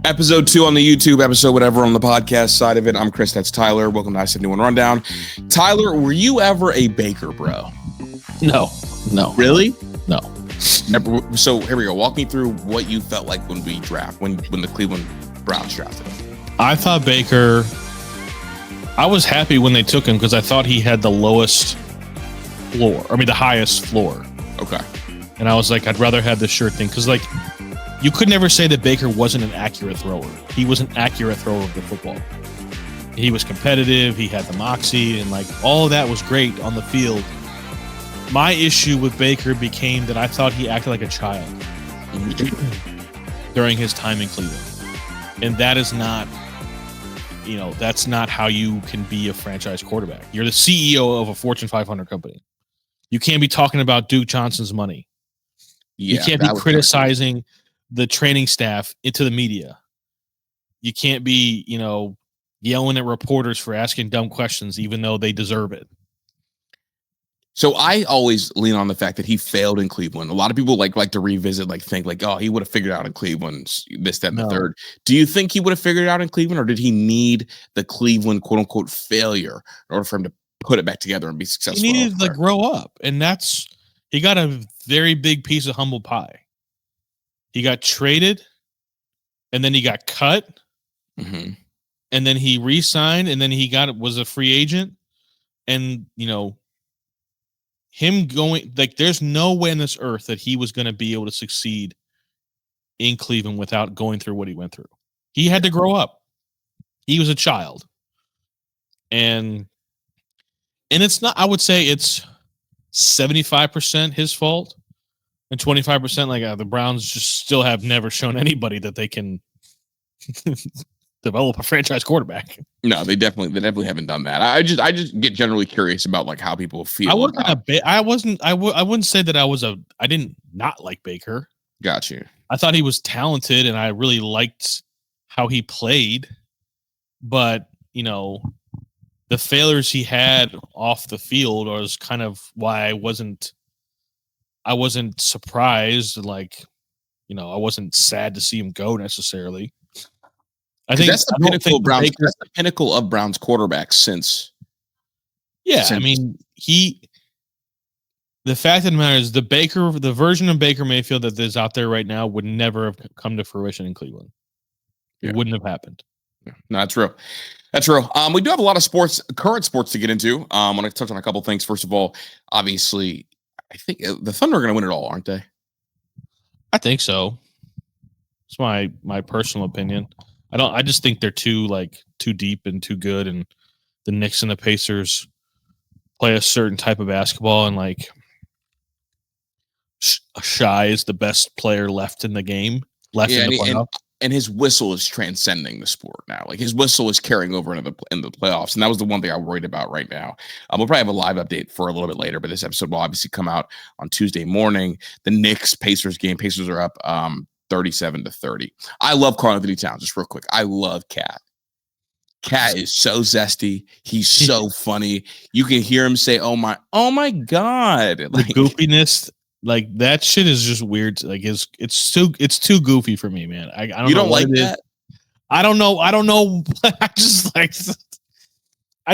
Episode 2 on the YouTube, episode whatever on the podcast side of it. I'm Chris, that's Tyler. Welcome to I-71 Rundown. Tyler, were you ever a Baker bro? No. Really? No. Never. So here we go. Walk me through what you felt like when we draft, when the Cleveland Browns drafted him. I thought Baker, I was happy when they took him because I thought he had the lowest floor. I mean, the highest floor. Okay. And I was like, I'd rather have the sure thing because, like, you could never say that Baker wasn't an accurate thrower. He was an accurate thrower of the football. He was competitive. He had the moxie, and like all of that was great on the field. My issue with Baker became that I thought he acted like a child during his time in Cleveland, and that is not, that's not how you can be a franchise quarterback. You're the CEO of a Fortune 500 company. You can't be talking about Duke Johnson's money. Yeah, you can't be criticizing the training staff into the media. You can't be, yelling at reporters for asking dumb questions, even though they deserve it. So I always lean on the fact that he failed in Cleveland. A lot of people like to revisit, think oh, he would have figured it out in Cleveland, this, that, and the third. Do you think he would have figured it out in Cleveland, or did he need the Cleveland quote unquote failure in order for him to put it back together and be successful? He needed to grow up, and he got a very big piece of humble pie. He got traded, and then he got cut, and then he re-signed, and then was a free agent, and him going there's no way on this earth that he was going to be able to succeed in Cleveland without going through what he went through. He had to grow up. He was a child, and it's not. I would say it's 75% his fault. And 25%, the Browns just still have never shown anybody that they can develop a franchise quarterback. No, they definitely haven't done that. I just get generally curious about how people feel. I wouldn't say that I didn't not like Baker. Got you. I thought he was talented, and I really liked how he played. But the failures he had off the field was kind of why I wasn't surprised. I wasn't sad to see him go necessarily. I think that's the pinnacle of Browns. That's the pinnacle of Browns quarterbacks since. Yeah, I mean, the fact of the matter is the version of Baker Mayfield that is out there right now would never have come to fruition in Cleveland. It wouldn't have happened. Yeah. No, that's real. That's real. We do have a lot of current sports to get into. I want to touch on a couple things. First of all, obviously, I think the Thunder are going to win it all, aren't they? I think so. It's my personal opinion. I just think they're too deep and too good, and the Knicks and the Pacers play a certain type of basketball, and Shai is the best player left in the game. In the playoffs. And his whistle is transcending the sport now. His whistle is carrying over into the playoffs, and that was the one thing I'm worried about right now. We'll probably have a live update for a little bit later, but this episode will obviously come out on Tuesday morning. The Knicks Pacers game. Pacers are up 37-30. I love Karl-Anthony Towns. Just real quick, I love Cat. Cat is so zesty. He's so funny. You can hear him say, "Oh my God!" The goofiness. That shit is just weird. It's too goofy for me, man. I don't. You know don't like that? I don't know. I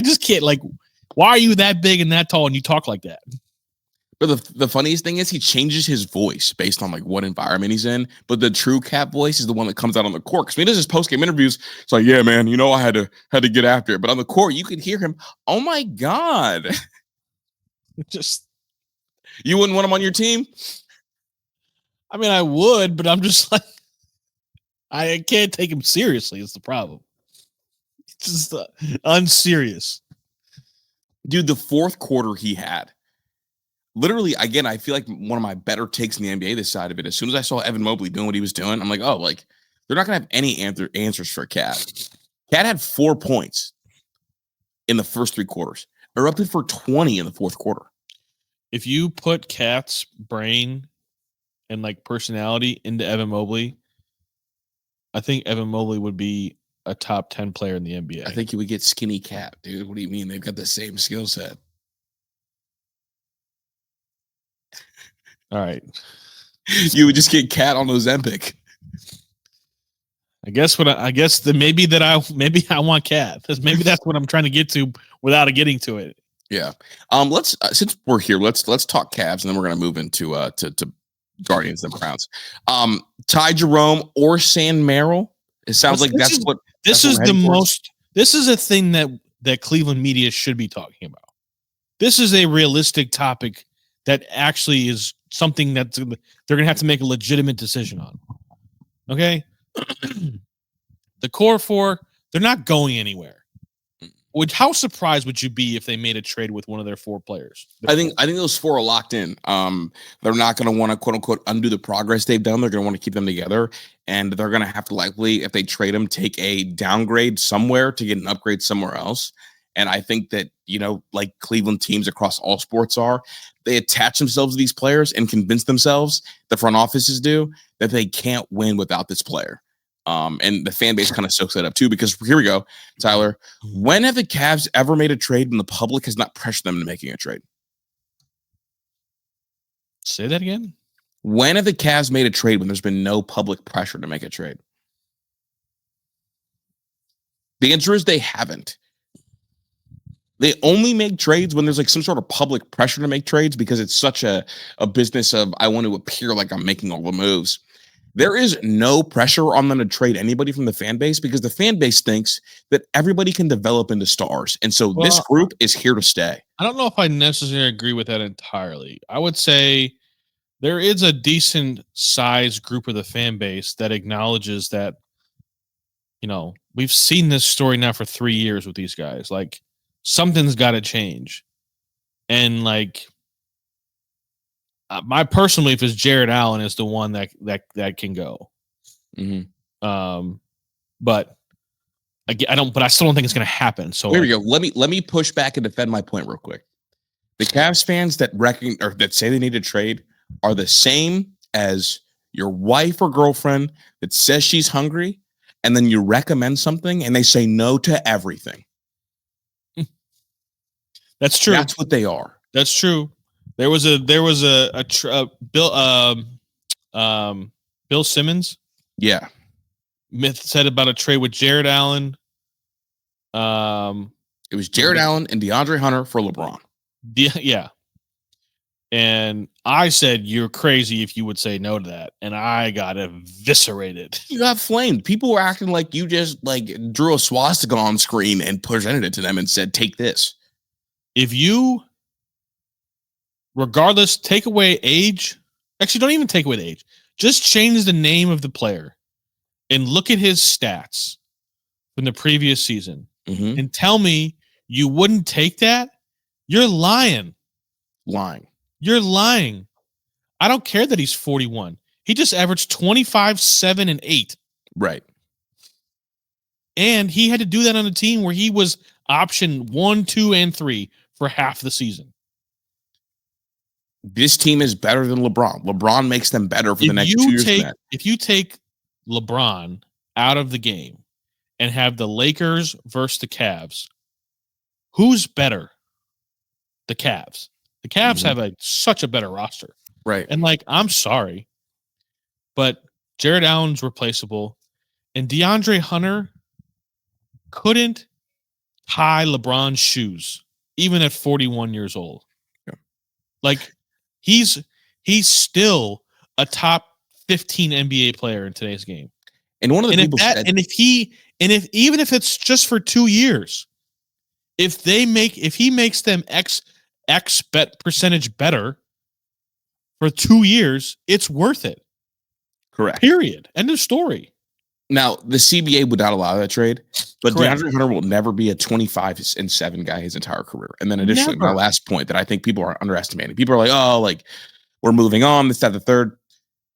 just can't. Why are you that big and that tall and you talk like that? But the funniest thing is he changes his voice based on what environment he's in. But the true Cat voice is the one that comes out on the court. Because when he does his post game interviews, it's like, yeah, man, I had to get after it. But on the court, you can hear him. Oh my God! Just. You wouldn't want him on your team? I mean, I would, but I'm just I can't take him seriously. Is the problem? It's just unserious. Dude, the fourth quarter he had. Literally, again, I feel like one of my better takes in the NBA this side of it. As soon as I saw Evan Mobley doing what he was doing, I'm like, oh, they're not going to have any answers for Cat. Cat had 4 points in the first 3 quarters. Erupted for 20 in the fourth quarter. If you put Cat's brain and personality into Evan Mobley, I think Evan Mobley would be a top 10 player in the NBA. I think you would get skinny Cat, dude. What do you mean? They've got the same skill set. All right. You would just get Cat on Ozempic. I guess maybe I want Cat. Maybe that's what I'm trying to get to without getting to it. Yeah. Let's since we're here, let's talk Cavs, and then we're gonna move into to Guardians and Browns. Ty Jerome or Sam Merrill. It sounds like that's what this is a thing that Cleveland media should be talking about. This is a realistic topic that actually is something that they're going to have to make a legitimate decision on. Okay? The core four, they're not going anywhere. How surprised would you be if they made a trade with one of their four players? I think those four are locked in. They're not going to want to quote unquote undo the progress they've done. They're going to want to keep them together, and they're going to have to likely, if they trade them, take a downgrade somewhere to get an upgrade somewhere else. And I think that, like Cleveland teams across all sports they attach themselves to these players and convince themselves, the front offices do, that they can't win without this player. And the fan base kind of soaks that up too, because here we go, Tyler. When have the Cavs ever made a trade when the public has not pressured them into making a trade? Say that again. When have the Cavs made a trade when there's been no public pressure to make a trade? The answer is they haven't. They only make trades when there's like some sort of public pressure to make trades, because it's such a business of, I want to appear like I'm making all the moves. There is no pressure on them to trade anybody from the fan base, because the fan base thinks that everybody can develop into stars. And so this group is here to stay. I don't know if I necessarily agree with that entirely. I would say there is a decent sized group of the fan base that acknowledges that, we've seen this story now for 3 years with these guys. Like, something's got to change. And like, my personal belief is Jared Allen is the one that can go. Mm-hmm. But I still don't think it's going to happen. So here we go. Let me push back and defend my point real quick. The Cavs fans that say they need to trade are the same as your wife or girlfriend that says she's hungry, and then you recommend something and they say no to everything. That's true. That's what they are. That's true. There was a Bill Simmons. Yeah. Myth said about a trade with Jared Allen. It was Jared Allen and DeAndre Hunter for LeBron. Yeah. And I said, you're crazy if you would say no to that. And I got eviscerated. You got flamed. People were acting like you just drew a swastika on screen and presented it to them and said, take this. If you, regardless, take away age. Actually, don't even take away the age. Just change the name of the player and look at his stats from the previous season and tell me you wouldn't take that. You're lying. You're lying. I don't care that he's 41. He just averaged 25, 7, and 8. Right. And he had to do that on a team where he was option 1, 2, and 3 for half the season. This team is better than LeBron. LeBron makes them better for the next 2 years. If you take LeBron out of the game and have the Lakers versus the Cavs, who's better? The Cavs. The Cavs have such a better roster. Right. And I'm sorry, but Jared Allen's replaceable, and DeAndre Hunter couldn't tie LeBron's shoes, even at 41 years old. Yeah. He's still a top 15 NBA player in today's game. And one of the people said, even if it's just for 2 years, if he makes them X bet percentage better for 2 years, it's worth it. Correct. Period. End of story. Now, the CBA would not allow that trade, but DeAndre Hunter will never be a 25-7 guy his entire career. And then additionally, my last point that I think people are underestimating. People are like, we're moving on, this, that, the third.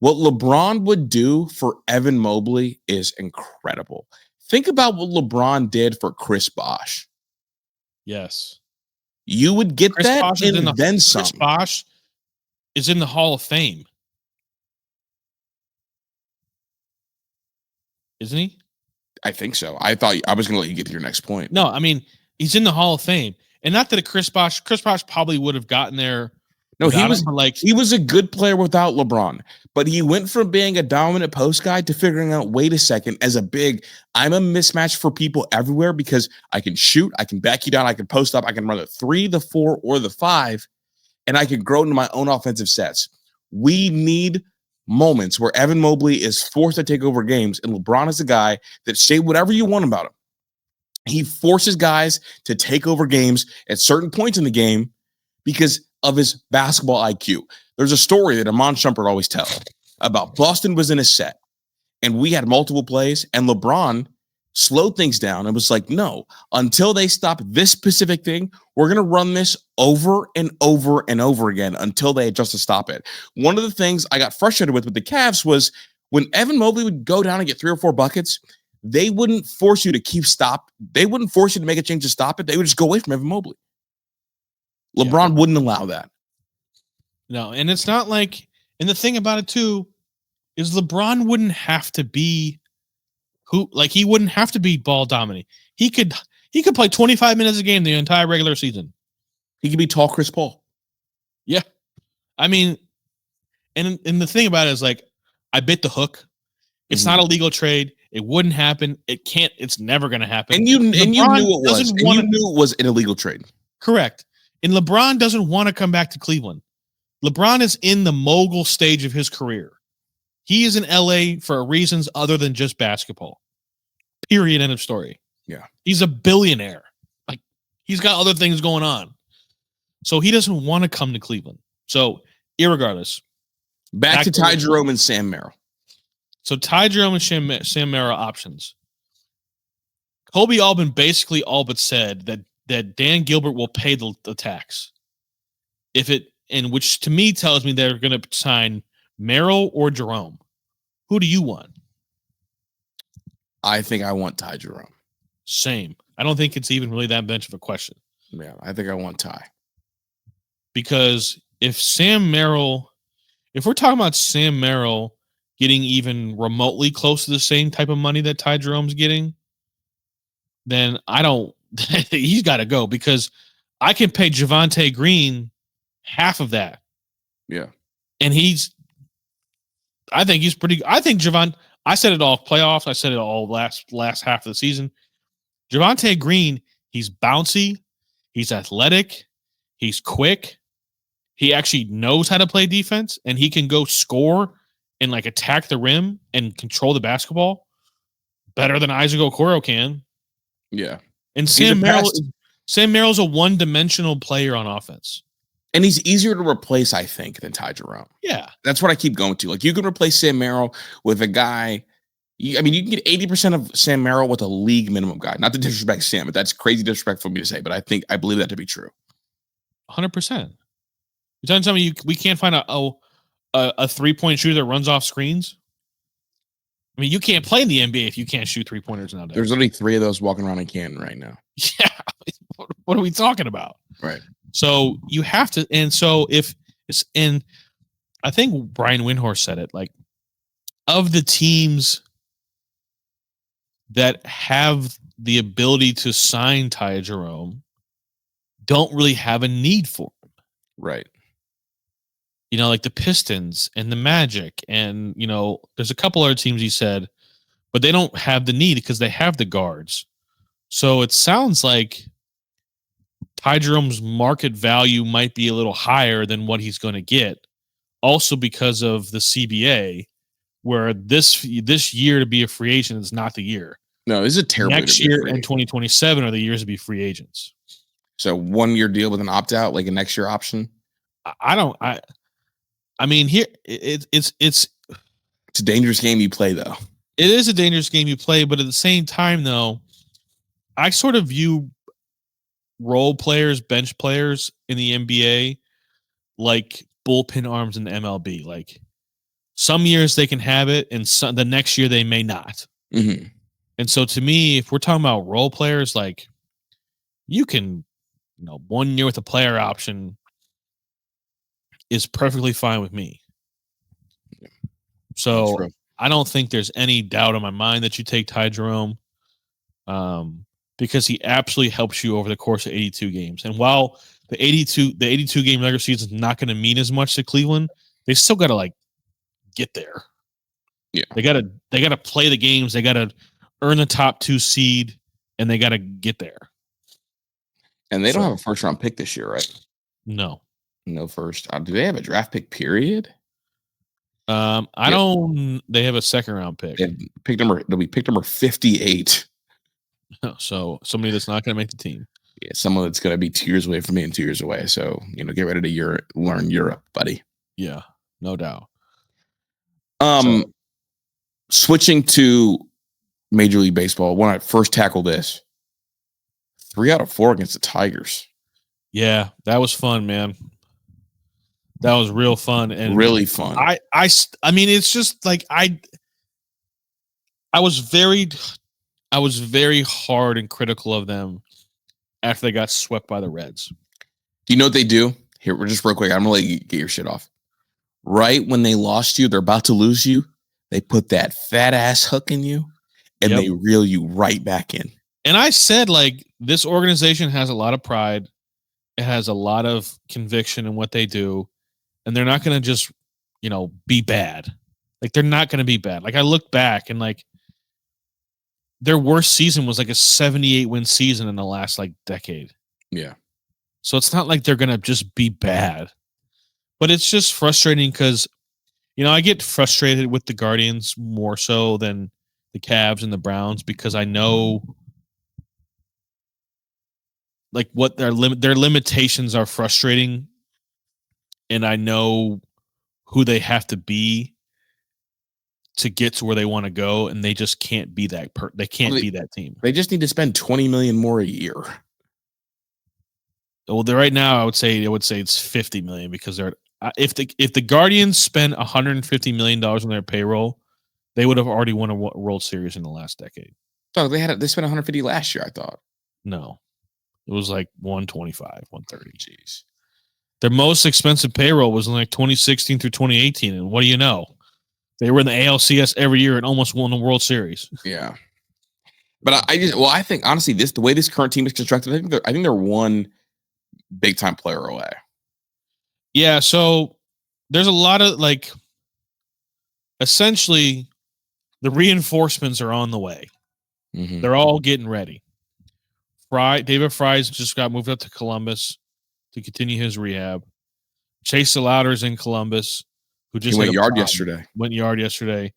What LeBron would do for Evan Mobley is incredible. Think about what LeBron did for Chris Bosh. Yes. You would get Chris that Bosh and then some. Chris Bosh is in the Hall of Fame. Isn't he? I think so. I thought I was going to let you get to your next point. No, I mean, he's in the Hall of Fame. And not that Chris Bosh probably would have gotten there No, without him, but like he was a good player without LeBron, but he went from being a dominant post guy to figuring out, wait a second, as a big, I'm a mismatch for people everywhere because I can shoot, I can back you down, I can post up, I can run the 3, the 4, or the 5, and I can grow into my own offensive sets. We need moments where Evan Mobley is forced to take over games, and LeBron is a guy that say whatever you want about him. He forces guys to take over games at certain points in the game because of his basketball IQ. There's a story that Amon Shumpert always tells about Boston was in a set, and we had multiple plays, and LeBron slowed things down and was like, no, until they stop this specific thing, we're going to run this over and over and over again until they adjust to stop it. One of the things I got frustrated with the Cavs was when Evan Mobley would go down and get 3 or 4 buckets, they wouldn't force you to keep stop. They wouldn't force you to make a change to stop it. They would just go away from Evan Mobley. LeBron wouldn't allow that. No, and it's not like, and the thing about it too is LeBron wouldn't have to be he wouldn't have to be ball dominant. He could play 25 minutes a game the entire regular season. He could be tall Chris Paul. Yeah. I mean, and the thing about it is like, I bit the hook. It's not a legal trade. It wouldn't happen. It can't. It's never going to happen. And you knew it was. And you knew it was an illegal trade. Correct. And LeBron doesn't want to come back to Cleveland. LeBron is in the mogul stage of his career. He is in LA for reasons other than just basketball. Period. End of story. Yeah. He's a billionaire. Like, he's got other things going on. So he doesn't want to come to Cleveland. So, irregardless. Back to Ty Jerome and Sam Merrill. So Ty Jerome and Sam Merrill options. Kobe Albin basically all but said that Dan Gilbert will pay the tax. Which to me tells me they're going to sign Merrill or Jerome. Who do you want? I think I want Ty Jerome. Same. I don't think it's even really that much of a question. Yeah, I think I want Ty. Because if we're talking about Sam Merrill getting even remotely close to the same type of money that Ty Jerome's getting, then he's got to go because I can pay Javonte Green half of that. Yeah. And I think I said it all playoffs. I said it all last half of the season. Javonte Green, he's bouncy. He's athletic. He's quick. He actually knows how to play defense, and he can go score and like attack the rim and control the basketball better than Isaac Okoro can. Yeah. And Sam Merrill's a one-dimensional player on offense. And he's easier to replace, I think, than Ty Jerome. Yeah. That's what I keep going to. Like, you can replace Sam Merrill with a guy. You can get 80% of Sam Merrill with a league minimum guy. Not to disrespect Sam, but that's crazy disrespectful for me to say. But I believe that to be true. 100%. You're telling me we can't find a 3-point shooter that runs off screens? I mean, you can't play in the NBA if you can't shoot 3-pointers nowadays. There's only 3 of those walking around in Canton right now. Yeah. What are we talking about? Right. So you have to, and so I think Brian Windhorst said it, like, of the teams that have the ability to sign Ty Jerome, don't really have a need for him. Right. Like the Pistons and the Magic, and there's a couple other teams he said, but they don't have the need because they have the guards. So it sounds like Ty Jerome's market value might be a little higher than what he's going to get. Also because of the CBA, where this year to be a free agent is not the year. No, this is a terrible next year and 2027 are the years to be free agents. So 1-year deal with an opt-out, like a next year option? I mean, here it's a dangerous game you play, though. It is a dangerous game you play, but at the same time, though, I sort of view role players, bench players in the NBA like bullpen arms in the MLB. Like, some years they can have it, and the next year they may not. Mm-hmm. And so, to me, if we're talking about role players, like, you can, 1 year with a player option is perfectly fine with me. So I don't think there's any doubt in my mind that you take Ty Jerome, because he absolutely helps you over the course of 82 games. And while the 82 game regular season is not going to mean as much to Cleveland. They still got to like get there. Yeah, they got to play the games. They got to earn the top 2 seed, and they got to get there. And they don't have a first round pick this year, right? No first. Do they have a draft pick? Period. I don't. They have a second round pick. They'll be pick number 58. So somebody that's not going to make the team. Yeah, someone that's going to be 2 years away from me and 2 years away. So get ready to learn Europe, buddy. Yeah, no doubt. Switching to Major League Baseball. When I first tackled this, 3 out of 4 against the Tigers. Yeah, that was fun, man. That was real fun and really fun. I mean, it's just like I was very hard and critical of them after they got swept by the Reds. Do you know what they do? Here, we're just real quick. I'm gonna let you get your shit off. Right when they lost you, they're about to lose you. They put that fat ass hook in you, and they reel you right back in. And I said, like, this organization has a lot of pride. It has a lot of conviction in what they do. And they're not going to just, be bad. Like, they're not going to be bad. Like, I look back and, like, their worst season was, like, a 78-win season in the last, like, decade. Yeah. So it's not like they're going to just be bad. But it's just frustrating because, I get frustrated with the Guardians more so than the Cavs and the Browns because I know, like, what their limitations are frustrating. And I know who they have to be to get to where they want to go, and they just can't be that. They can't be that team. They just need to spend $20 million more a year. Well, right now, I would say it's $50 million because they're if the Guardians spend $150 million on their payroll, they would have already won a World Series in the last decade. So they spent $150 last year. I thought no, it was like 125, 130. Jeez. Their most expensive payroll was in like 2016 through 2018. And what do you know? They were in the ALCS every year and almost won the World Series. Yeah. But I think honestly, the way this current team is constructed, I think they're one big time player away. Yeah. So there's a lot of like, essentially the reinforcements are on the way. Mm-hmm. They're all getting ready. David Fry's just got moved up to Columbus to continue his rehab. Chase DeLauder's in Columbus, who just went yard yesterday.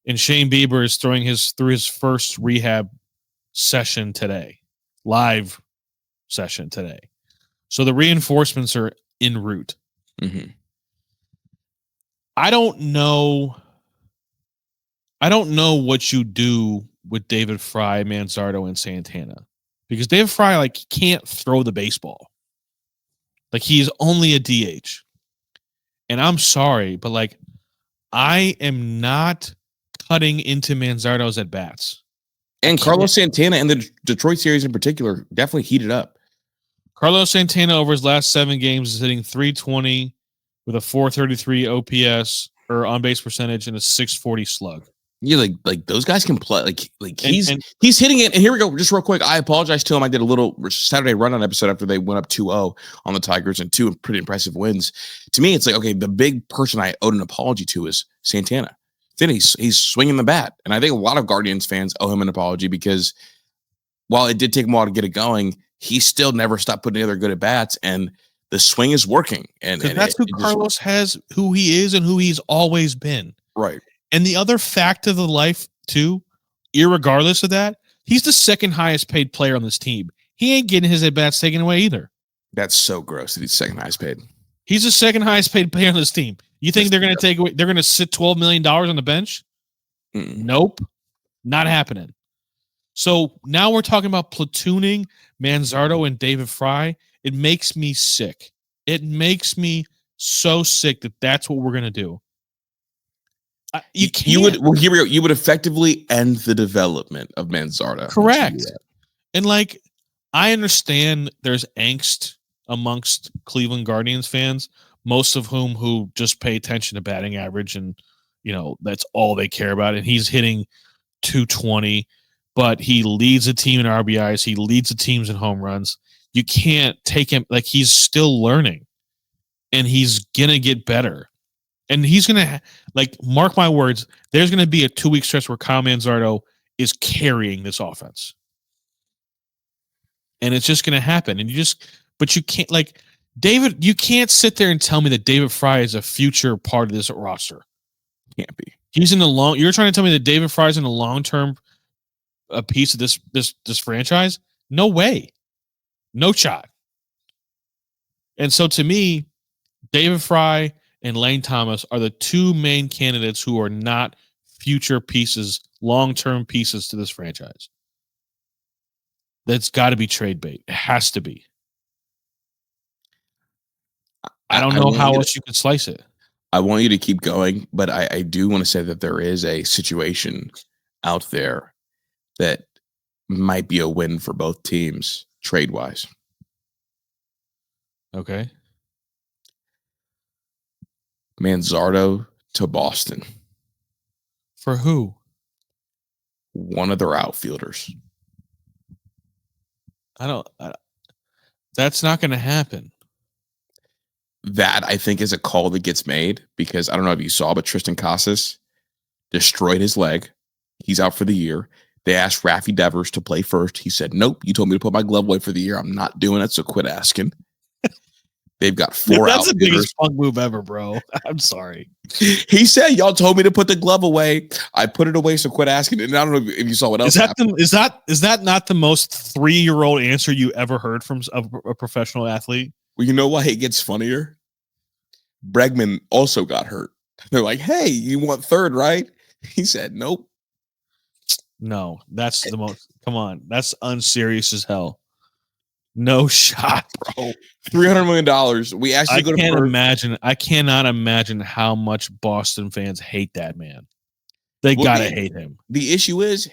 And Shane Bieber is through his first rehab session today, live session today. So the reinforcements are en route. Mm-hmm. I don't know what you do with David Fry, Manzardo, and Santana, because David Fry can't throw the baseball. Like, he's only a DH. And I'm sorry, but I am not cutting into Manzardo's at bats. And Carlos Santana and the Detroit series in particular definitely heated up. Carlos Santana over his last 7 games is hitting .320 with a .433 OPS or on base percentage and a .640 slug. Yeah, like those guys can play. He's hitting it. And here we go. Just real quick, I apologize to him. I did a little Saturday run-on episode after they went up 2-0 on the Tigers and 2 pretty impressive wins. To me, it's like, okay, the big person I owed an apology to is Santana. Then he's swinging the bat, and I think a lot of Guardians fans owe him an apology because while it did take him a while to get it going, he still never stopped putting together good at bats, and the swing is working. And that's who Carlos has, who he is, and who he's always been. Right. And the other fact of the life, too, irregardless of that, he's the second highest paid player on this team. He ain't getting his at-bats taken away either. That's so gross that he's second highest paid. He's the second highest paid player on this team. You think they're going to take away? They're going to sit $12 million on the bench? Nope. Not happening. So now we're talking about platooning Manzardo and David Fry. It makes me sick. It makes me so sick that that's what we're going to do. You would effectively end the development of Manzardo. Correct. And I understand there's angst amongst Cleveland Guardians fans, most of who just pay attention to batting average and that's all they care about. And he's hitting .220, but he leads the team in RBIs. He leads the teams in home runs. you can't take him. Like, he's still learning, and he's gonna get better. And he's gonna mark my words. There's gonna be a 2-week stretch where Kyle Manzardo is carrying this offense, and it's just gonna happen. And but you can't David. You can't sit there and tell me that David Fry is a future part of this roster. Can't be. He's in the long. You're trying to tell me that David Fry is in the long term a piece of this franchise? No way, no shot. And so to me, David Fry and Lane Thomas are the two main candidates who are not future pieces, long-term pieces to this franchise. That's got to be trade bait. It has to be. I don't know how else you could slice it. I want you to keep going, but I do want to say that there is a situation out there that might be a win for both teams trade-wise. Okay. Manzardo to Boston. For who? One of their outfielders. That's not going to happen. That, I think, is a call that gets made because I don't know if you saw, but Tristan Casas destroyed his leg. He's out for the year. They asked Raffy Devers to play first. He said, nope, you told me to put my glove away for the year. I'm not doing it, so quit asking. They've got 4 That's outfielders. the biggest punk move ever, bro. I'm sorry. He said, y'all told me to put the glove away. I put it away, so quit asking. And I don't know if you saw what else happened. Is that not the most 3-year-old answer you ever heard from a professional athlete? Well, you know why it gets funnier? Bregman also got hurt. They're like, hey, you want third, right? He said, nope. No, that's the most. Come on. That's unserious as hell. No shot, bro. $300 million. We actually I cannot imagine how much Boston fans hate that man. They gotta hate him. The issue is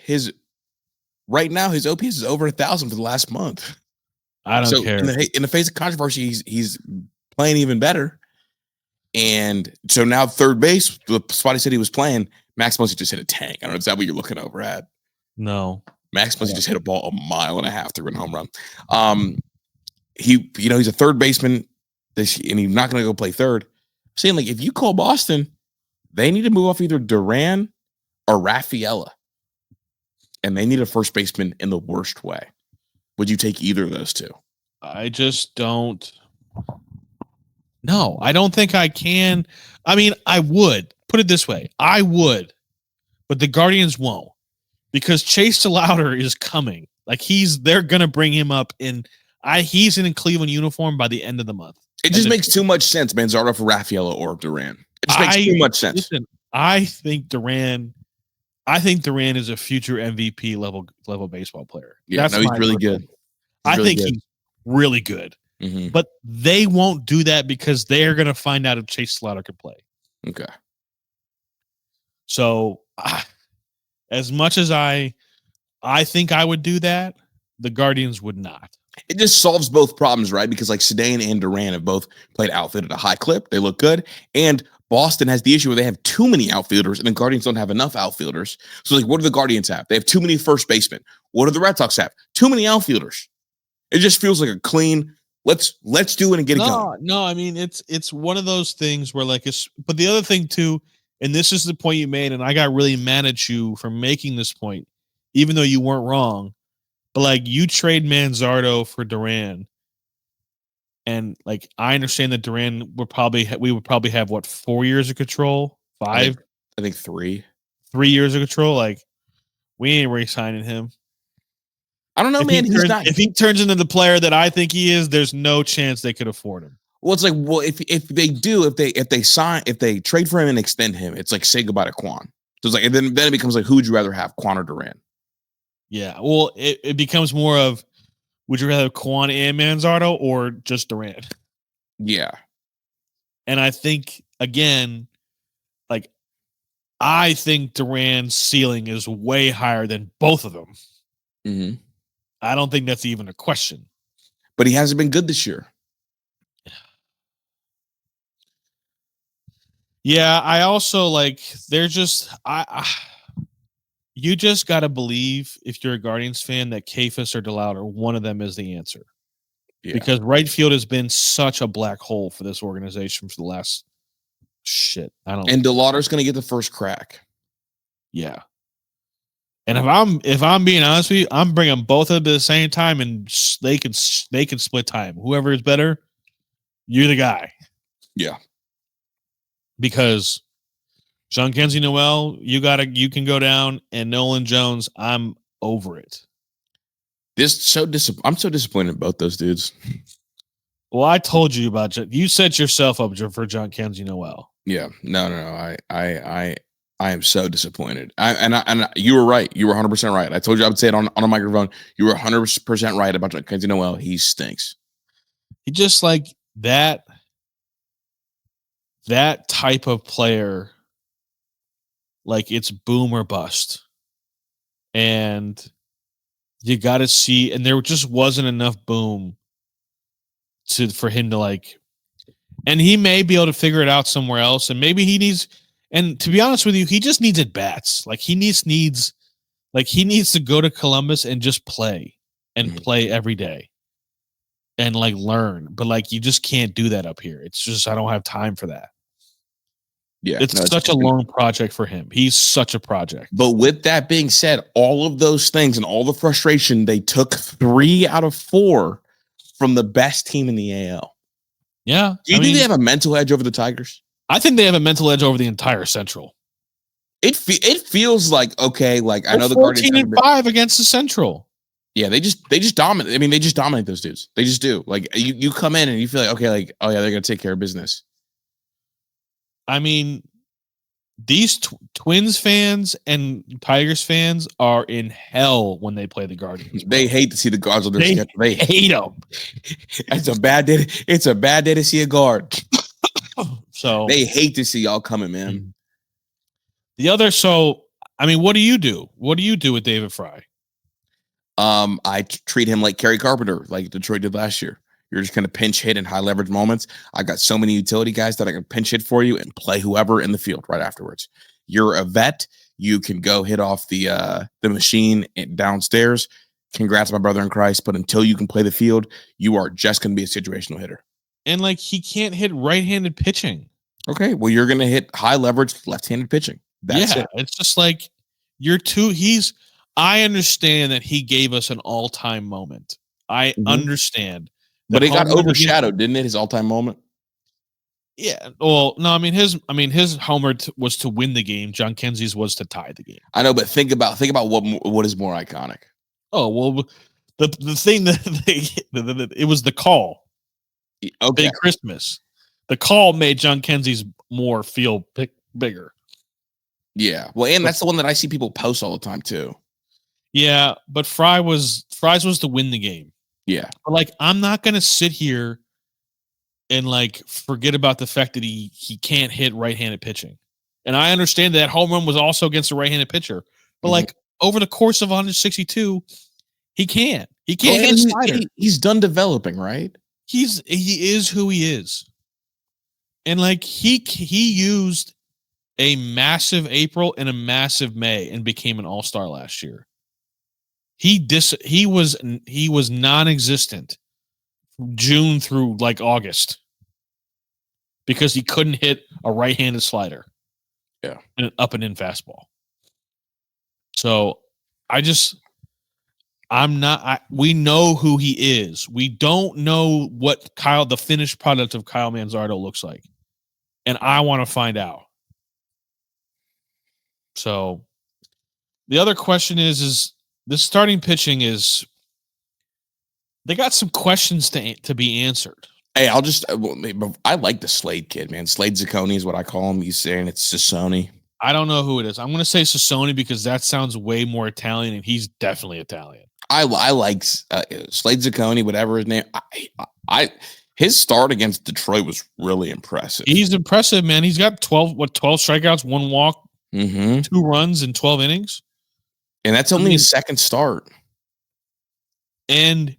right now his OPS is over 1,000 for the last month. I don't care. In the face of controversy, he's playing even better. And so now third base, the spot he said he was playing, Max Muncy just hit a tank. I don't know. Is that what you're looking over at? No. Max Muncy just hit a ball 1.5 miles to run home run. He's a third baseman, and he's not going to go play third. I'm saying, like, if you call Boston, they need to move off either Duran or Raffaella, and they need a first baseman in the worst way. Would you take either of those two? I just don't. No, I don't think I can. I mean, I would. Put it this way. I would, but the Guardians won't. Because Chase DeLauter is coming. Like, they're going to bring him up he's in a Cleveland uniform by the end of the month. It just makes too much sense, Manzardo for Raffaella or Duran. It just makes too much sense. Listen, I think Duran is a future MVP level baseball player. Yeah, he's really good. He's really good. Mm-hmm. But they won't do that because they're going to find out if Chase DeLauter can play. Okay. So, as much as I think I would do that, the Guardians would not. It just solves both problems, right? Because like Sedane and Duran have both played outfield at a high clip. They look good. And Boston has the issue where they have too many outfielders and the Guardians don't have enough outfielders. So like, what do the Guardians have? They have too many first basemen. What do the Red Sox have? Too many outfielders. It just feels like a clean, let's do it and get it going. No, I mean, it's one of those things where but the other thing too, and this is the point you made, and I got really mad at you for making this point, even though you weren't wrong. But like, you trade Manzardo for Duran, and like, I understand that Duran would probably have what, 4 years of control, 5? I think 3. 3 years of control. Like, we ain't re-signing him. I don't know, man. If he turns into the player that I think he is, there's no chance they could afford him. Well, it's like, if they trade for him and extend him, it's like say goodbye to Quan. So it's like, and then it becomes like, who would you rather have, Quan or Duran? Yeah, well, it becomes more of, would you rather have Quan and Manzardo or just Duran? Yeah. And I think, again, like, I think Duran's ceiling is way higher than both of them. Mm-hmm. I don't think that's even a question. But he hasn't been good this year. Yeah, I also you just got to believe, if you're a Guardians fan, that Kefis or DeLauter, one of them is the answer. because right field has been such a black hole for this organization for the last shit. And DeLauder's going to get the first crack. Yeah. And if I'm being honest with you, I'm bringing both of them at the same time, and they can split time. Whoever is better, you're the guy. Yeah. Because Jhonkensy Noel, you can go down, and Nolan Jones, I'm over it. I'm so disappointed in both those dudes. Well, I told you about you set yourself up for Jhonkensy Noel. Yeah. No. I am so disappointed. And you were right. You were 100% right. I told you I would say it on a microphone. You were 100% right about Jhonkensy Noel. He stinks. He just like that type of player, like it's boom or bust. And you got to see, and there just wasn't enough boom for him to like, and he may be able to figure it out somewhere else. And maybe he needs, and to be honest with you, he just needs at bats. Like he needs to go to Columbus and just play and play every day and like learn. But like, you just can't do that up here. It's just, I don't have time for that. Yeah, it's such a long project for him. He's such a project. But with that being said, all of those things and all the frustration, they took 3 out of 4 from the best team in the AL. Yeah. Do you think they have a mental edge over the Tigers? I think they have a mental edge over the entire Central. It feels like, okay, like I know the Guardians 14-5 against the Central. Yeah, they just dominate. I mean, they just dominate those dudes. They just do. Like you come in and you feel like, okay, like, oh yeah, they're gonna take care of business. I mean, these Twins fans and Tigers fans are in hell when they play the Guardians. They hate to see the guards on their schedule. They hate them. It's a bad day. It's a bad day to see a guard. So they hate to see y'all coming, man. I mean, what do you do? What do you do with David Fry? I treat him like Kerry Carpenter, like Detroit did last year. You're just going to pinch hit in high leverage moments. I got so many utility guys that I can pinch hit for you and play whoever in the field right afterwards. You're a vet. You can go hit off the machine downstairs. Congrats, my brother in Christ. But until you can play the field, you are just going to be a situational hitter. And like, he can't hit right-handed pitching. Okay. Well, you're going to hit high leverage left-handed pitching. That's it. It's just like I understand that he gave us an all-time moment. I understand. But it got overshadowed, didn't it? His all-time moment. Yeah. Well, no. I mean, his homer was to win the game. Jhonkensy's was to tie the game. I know, but think about what is more iconic. Oh well, the thing that it was the call. Okay. Big Christmas. The call made Jhonkensy more feel bigger. Yeah. Well, and that's the one that I see people post all the time too. Yeah, but Fry's was to win the game. Yeah. But like, I'm not gonna sit here and like forget about the fact that he can't hit right-handed pitching. And I understand that home run was also against a right-handed pitcher. But like over the course of 162, he can't. He can't hit a slider. He's done developing, right? He is who he is. And like he used a massive April and a massive May and became an all-star last year. He was non-existent from June through like August because he couldn't hit a right-handed slider. Yeah. And an up and in fastball. So we know who he is. We don't know what the finished product of Kyle Manzardo looks like. And I want to find out. So the other question is the starting pitching they got some questions to be answered. Hey, I like the Slade kid, man. Slade Zacconi is what I call him. He's saying it's Sassoni. I don't know who it is. I'm going to say Sassoni because that sounds way more Italian, and he's definitely Italian. I like Slade Zacconi, whatever his name. His start against Detroit was really impressive. He's impressive, man. He's got 12 strikeouts, 1 walk, 2 runs in 12 innings. And that's only his second start. And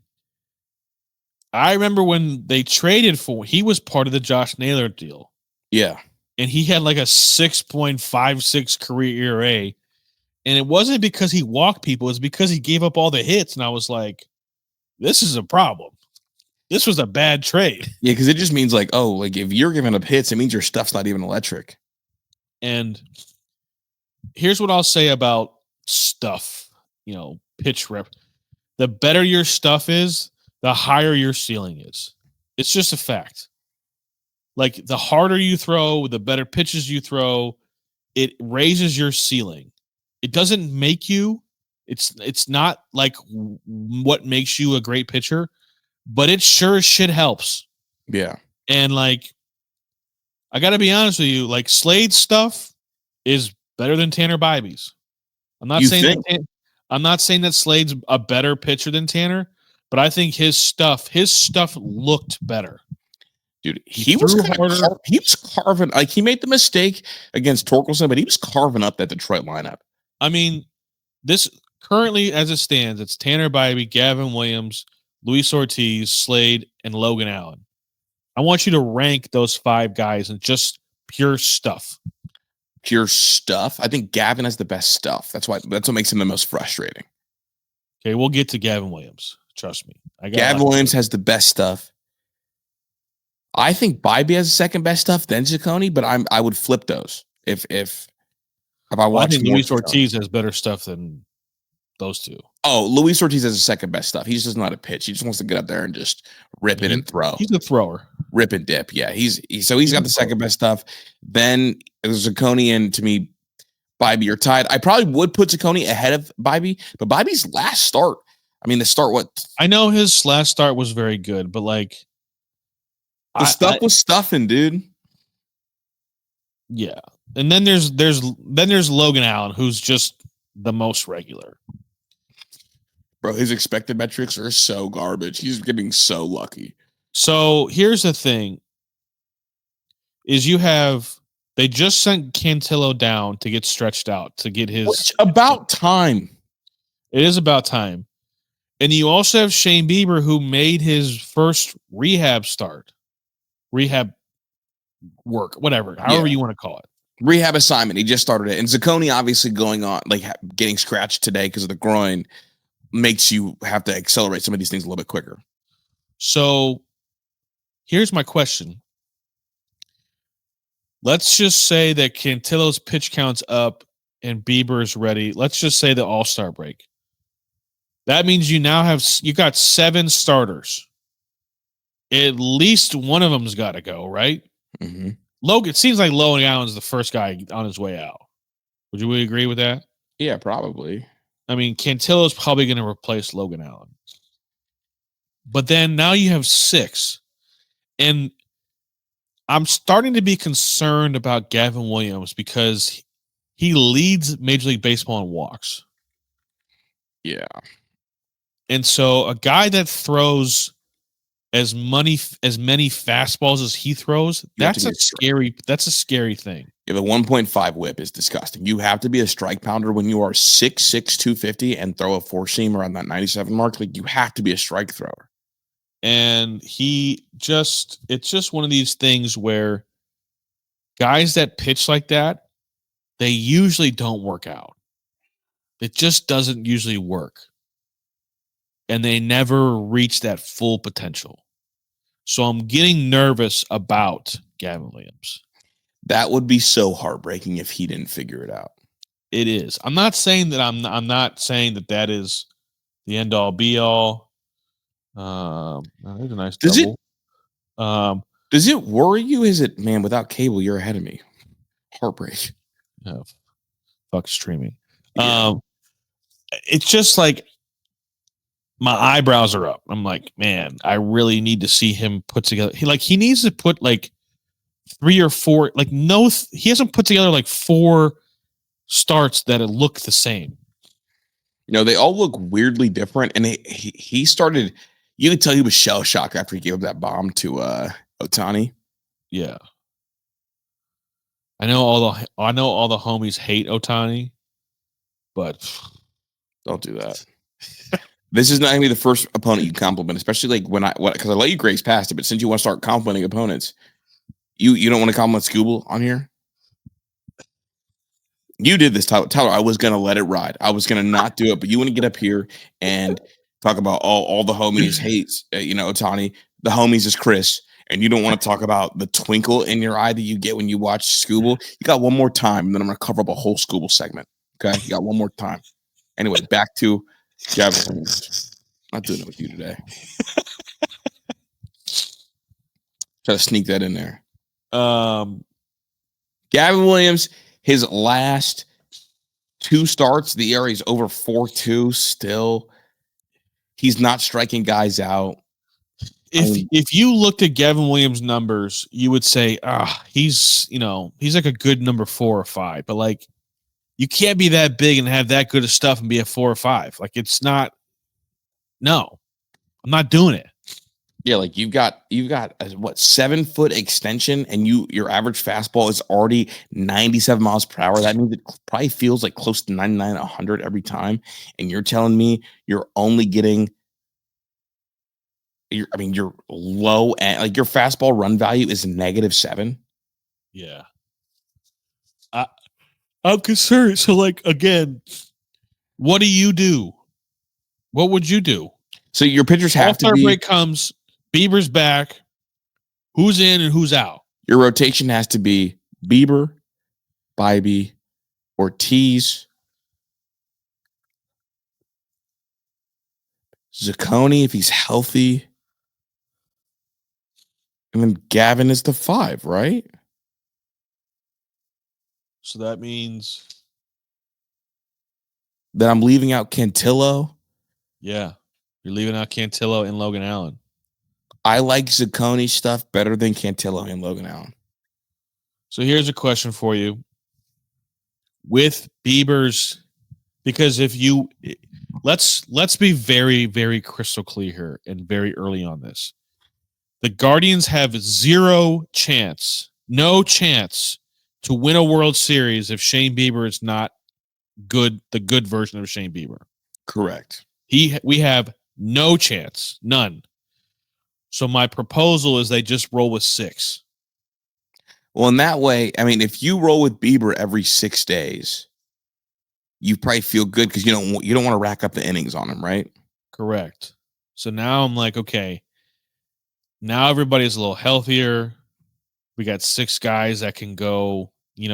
I remember when they traded he was part of the Josh Naylor deal. Yeah. And he had like a 6.56 career ERA. And it wasn't because he walked people. It's because he gave up all the hits. And I was like, this is a problem. this was a bad trade. Yeah, because it just means like, oh, like if you're giving up hits, it means your stuff's not even electric. And here's what I'll say about stuff, pitch rep. The better your stuff is, the higher your ceiling is. It's just a fact. Like the harder you throw, the better pitches you throw, it raises your ceiling. It doesn't make you. It's not like what makes you a great pitcher, but it sure as shit helps. Yeah. And like, I got to be honest with you, like Slade's stuff is better than Tanner Bybee's. I'm not saying that Slade's a better pitcher than Tanner, but I think his stuff looked better. Dude, he was carving. Like he made the mistake against Torkelson, but he was carving up that Detroit lineup. I mean, this currently as it stands, it's Tanner Bybee, Gavin Williams, Luis Ortiz, Slade, and Logan Allen. I want you to rank those 5 guys and just pure stuff. Pure stuff. I think Gavin has the best stuff. That's what makes him the most frustrating. Okay, we'll get to Gavin Williams. Trust me. Gavin Williams has the best stuff. I think Bybee has the second best stuff, then Ciccone, but I would flip those if I watch. I think Luis Ortiz has better stuff than those two. Oh, Luis Ortiz has the second best stuff. He's just not a pitch. He just wants to get up there and just rip it and throw. He's a thrower. Rip and dip. Yeah, he's got the second best stuff. Then Ciccone and to me, Bybee are tied. I probably would put Ciccone ahead of Bybee, but Bybee's last start. I mean, the start. What I know his last start was very good, but like the stuff was stuffing, dude. Yeah, and then there's Logan Allen, who's just the most regular. Bro, his expected metrics are so garbage. He's getting so lucky. So here's the thing: is they just sent Cantillo down to get stretched out to get his. Which about time. It is about time, and you also have Shane Bieber, who made his first rehab work, whatever, however you want to call it. Rehab assignment. He just started it. And Ciccone obviously going on, like getting scratched today because of the groin makes you have to accelerate some of these things a little bit quicker. So here's my question. Let's just say that Cantillo's pitch count's up and Bieber is ready. Let's just say the All-Star break. That means you got 7 starters. At least one of them's got to go, right? Mm-hmm. Logan, it seems like Logan Allen's the first guy on his way out. Would you agree with that? Yeah, probably. I mean, Cantillo's probably going to replace Logan Allen. But then now you have 6. And I'm starting to be concerned about Gavin Williams because he leads Major League Baseball in walks. Yeah. And so a guy that throws as many fastballs as he throws, that's a scary thing. Yeah, the 1.5 whip is disgusting. You have to be a strike pounder when you are 6'6", 250 and throw a 4-seam around that 97 mark. Like you have to be a strike thrower. And it's just one of these things where guys that pitch like that, they usually don't work out. It just doesn't usually work. And they never reach that full potential. So I'm getting nervous about Gavin Williams. That would be so heartbreaking if he didn't figure it out. It is. I'm not saying that that is the end all be all. There's a nice double. Does it worry you? Is it, man, without cable, you're ahead of me? Heartbreak. Oh, fuck streaming. Yeah. It's just like my eyebrows are up. I'm like, man, I really need to see him put together. He needs to put like 3 or 4. He hasn't put together like 4 starts that look the same. They all look weirdly different. And he started. You could tell he was shell shocked after he gave up that bomb to Ohtani. Yeah, I know all the homies hate Ohtani, but don't do that. This is not going to be the first opponent you compliment, especially like because I let you grace past it. But since you want to start complimenting opponents, you don't want to compliment Scooble on here. You did this, Tyler. I was going to let it ride. I was going to not do it, but you want to get up here and talk about all the homies hates, Ohtani. the homies is Chris, and you don't want to talk about the twinkle in your eye that you get when you watch Scooble, you got one more time, and then I'm going to cover up a whole Scooble segment. Okay? You got one more time. Anyway, back to Gavin Williams. Not doing it with you today. Try to sneak that in there. Gavin Williams, his last 2 starts, the ERA is over 4.2 still. He's not striking guys out. If you looked at Gavin Williams' numbers, you would say, he's like a good number 4 or 5. But like, you can't be that big and have that good of stuff and be a 4 or 5. Like, it's not. No, I'm not doing it. Yeah, like you've got a 7-foot extension, and your average fastball is already 97 miles per hour. That means it probably feels like close to 99, 100 every time. And you're telling me you're only getting your low end, like your fastball run value is -7. Yeah. I'm concerned. So, like, again, what do you do? What would you do? So your pitchers have to be. All-star break comes. Bieber's back. Who's in and who's out? Your rotation has to be Bieber, Bibee, Ortiz, Zacconi if he's healthy, and then Gavin is the 5, right? So that means that I'm leaving out Cantillo. Yeah, you're leaving out Cantillo and Logan Allen. I like Zacconi stuff better than Cantillo and Logan Allen. So here's a question for you. With Bieber's, because if you let's be very, very crystal clear here and very early on this. The Guardians have no chance to win a World Series if Shane Bieber is not good, the good version of Shane Bieber. Correct. We have no chance, none. So my proposal is they just roll with 6. Well, in that way, I mean, if you roll with Bieber every 6 days, you probably feel good because you don't want to rack up the innings on him, right? Correct. So now I'm like, okay, now everybody's a little healthier. We got 6 guys that can go, you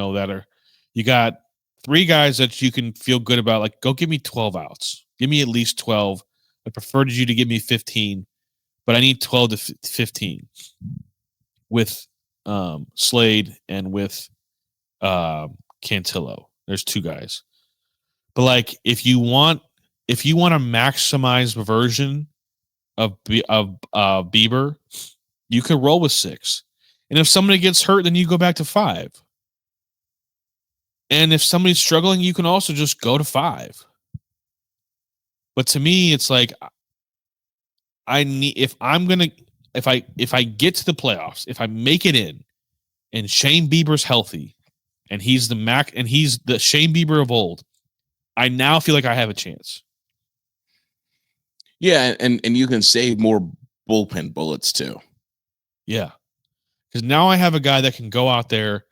got 3 guys that you can feel good about. Like, go give me 12 outs. Give me at least 12. I preferred you to give me 15, but I need 12 to 15 with Slade and with Cantillo. There's 2 guys. But like, if you want to maximize the version of Bieber, you could roll with 6. And if somebody gets hurt, then you go back to 5. And if somebody's struggling, you can also just go to 5. But to me, it's like, if I get to the playoffs, if I make it in, and Shane Bieber's healthy, and he's the Shane Bieber of old, I now feel like I have a chance. Yeah, and you can save more bullpen bullets too. Yeah, because now I have a guy that can go out there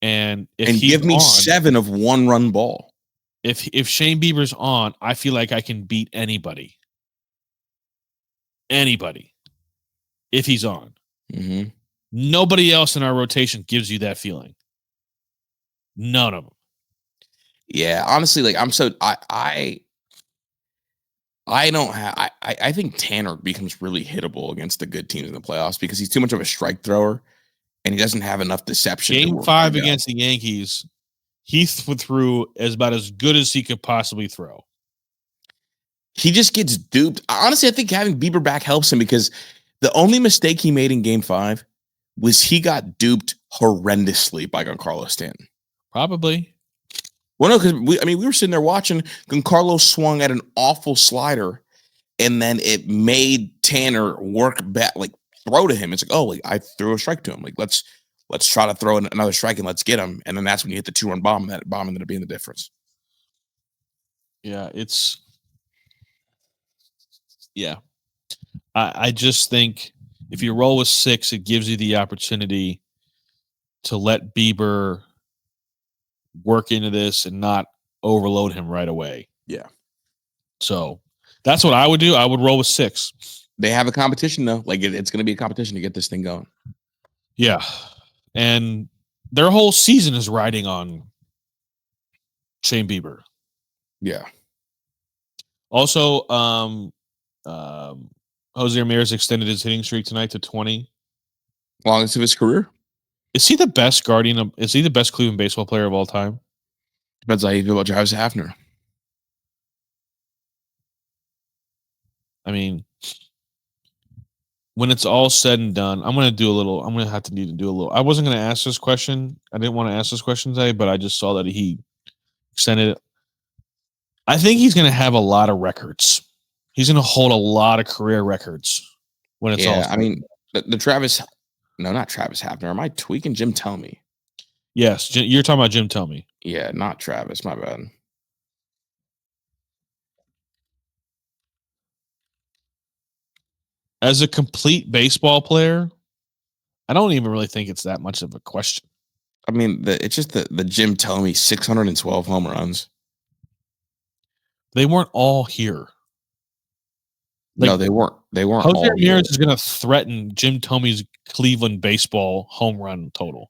and give me 7 of 1-run ball. If Shane Bieber's on, I feel like I can beat anybody. Anybody, if he's on. Mm-hmm. Nobody else in our rotation gives you that feeling. None of them. Yeah, honestly, like I think Tanner becomes really hittable against the good teams in the playoffs because he's too much of a strike thrower and he doesn't have enough deception. Game 5 against the Yankees, he threw about as good as he could possibly throw. He just gets duped. Honestly, I think having Bieber back helps him because the only mistake he made in Game 5 was he got duped horrendously by Giancarlo Stanton. Probably. Well, no, because we were sitting there watching. Giancarlo swung at an awful slider, and then it made Tanner work back, like throw to him. It's like, oh, I threw a strike to him. Like let's try to throw another strike and let's get him. And then that's when you hit the 2-run bomb, and that bomb ended up being the difference. Yeah, I just think if you roll with 6, it gives you the opportunity to let Bieber work into this and not overload him right away. Yeah. So that's what I would do. I would roll with 6. They have a competition though. Like it's going to be a competition to get this thing going. Yeah, and their whole season is riding on Shane Bieber. Yeah. Also, Jose Ramirez extended his hitting streak tonight to 20. Longest of his career. Is he the best is he the best Cleveland baseball player of all time? Depends how you feel about Travis Hafner. I mean, when it's all said and done, I'm going to do a little. I'm going to have to need to do a little. I wasn't going to ask this question. I didn't want to ask this question today, but I just saw that he extended it. I think he's going to have a lot of records. He's going to hold a lot of career records when it's all. I mean, the Travis. No, not Travis Hafner. Am I tweaking Jim Thome? Yes, you're talking about Jim Thome. Yeah, not Travis. My bad. As a complete baseball player, I don't even really think it's that much of a question. I mean, it's just the Jim Thome 612 home runs. They weren't all here. Like, no, they weren't. They weren't. Jose Ramirez is going to threaten Jim Thome's Cleveland baseball home run total.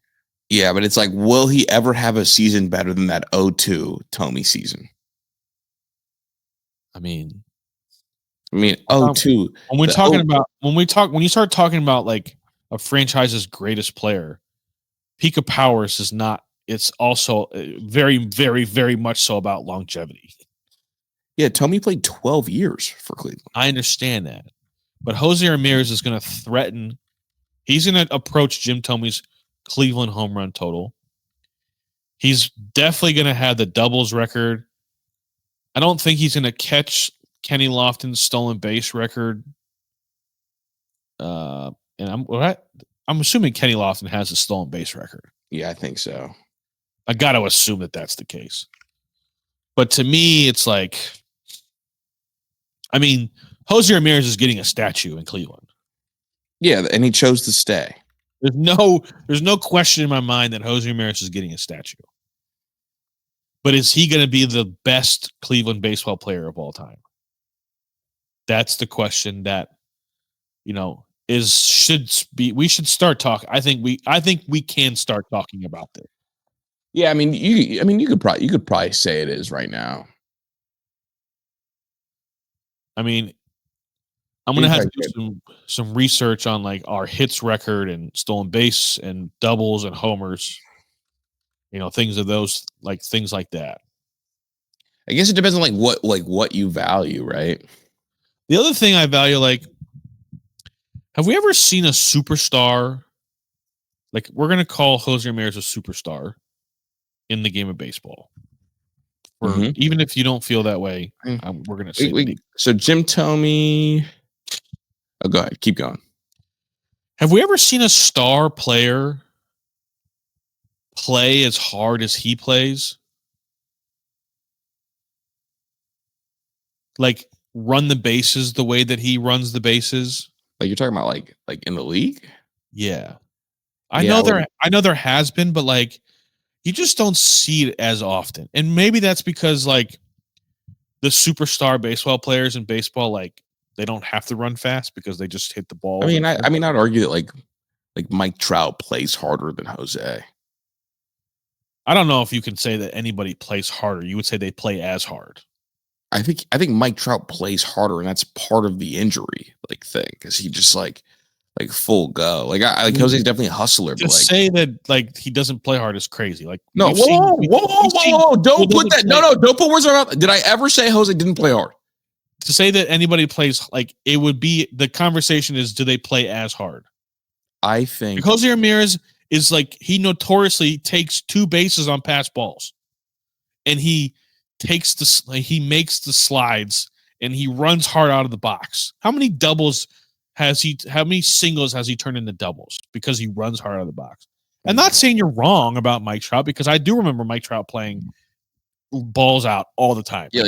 Yeah, but it's like, will he ever have a season better than that 0-2 Thome season? I mean, 0-2. When you start talking about like a franchise's greatest player, peak of powers is not. It's also very, very, very much so about longevity. Yeah, Thome played 12 years for Cleveland. I understand that. But Jose Ramirez is going to threaten. He's going to approach Jim Thome's Cleveland home run total. He's definitely going to have the doubles record. I don't think he's going to catch Kenny Lofton's stolen base record. And I'm assuming Kenny Lofton has a stolen base record. Yeah, I think so. I got to assume that that's the case. But to me, it's like, I mean, Jose Ramirez is getting a statue in Cleveland. Yeah, and he chose to stay. There's no question in my mind that Jose Ramirez is getting a statue. But is he going to be the best Cleveland baseball player of all time? That's the question that, we should start talking. I think we can start talking about this. Yeah, I mean, you could probably say it is right now. I mean, I'm gonna have to do some research on like our hits record and stolen base and doubles and homers. Things like that. I guess it depends on what you value, right? The other thing I value, have we ever seen a superstar? Like, we're gonna call Jose Ramirez a superstar in the game of baseball. Even if you don't feel that way, we're going to say so Jim Thome. Oh, go ahead. Keep going. Have we ever seen a star player play as hard as he plays? Like, run the bases the way that he runs the bases? Like, you're talking about like in the league? Yeah. I know there has been, but like, you just don't see it as often. And maybe that's because like the superstar baseball players in baseball, like they don't have to run fast because they just hit the ball. I mean, I'd argue that like Mike Trout plays harder than Jose. I don't know if you can say that anybody plays harder. You would say they play as hard. I think Mike Trout plays harder, and that's part of the injury thing because he just like full go. Jose's definitely a hustler. To say that he doesn't play hard is crazy. Like, no, whoa! Don't put that. No, don't put words in my mouth. Did I ever say Jose didn't play hard? To say that anybody plays it would be the conversation is, do they play as hard? I think Jose Ramirez is he notoriously takes two bases on pass balls, and he makes the slides and he runs hard out of the box. How many singles has he turned into doubles because he runs hard out of the box? I'm not saying you're wrong about Mike Trout, because I do remember Mike Trout playing balls out all the time. Yeah,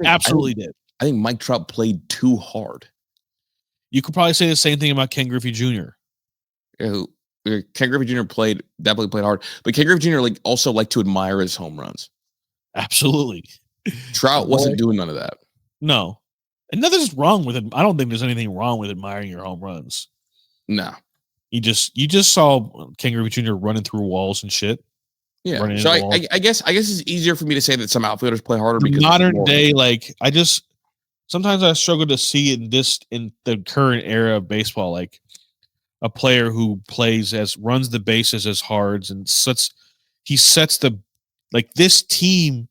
absolutely did. I think Mike Trout played too hard. You could probably say the same thing about Ken Griffey Jr. Ken Griffey Jr. definitely played hard, but Ken Griffey Jr. also liked to admire his home runs. Absolutely. Trout wasn't doing none of that. No. And nothing's wrong with it. I don't think there's anything wrong with admiring your home runs. No. You just saw Ken Griffey Jr. running through walls and shit. Yeah. So I guess it's easier for me to say that some outfielders play harder because modern day, like sometimes I struggle to see it in the current era of baseball, like a player who runs the bases as hard and sets the, like, this team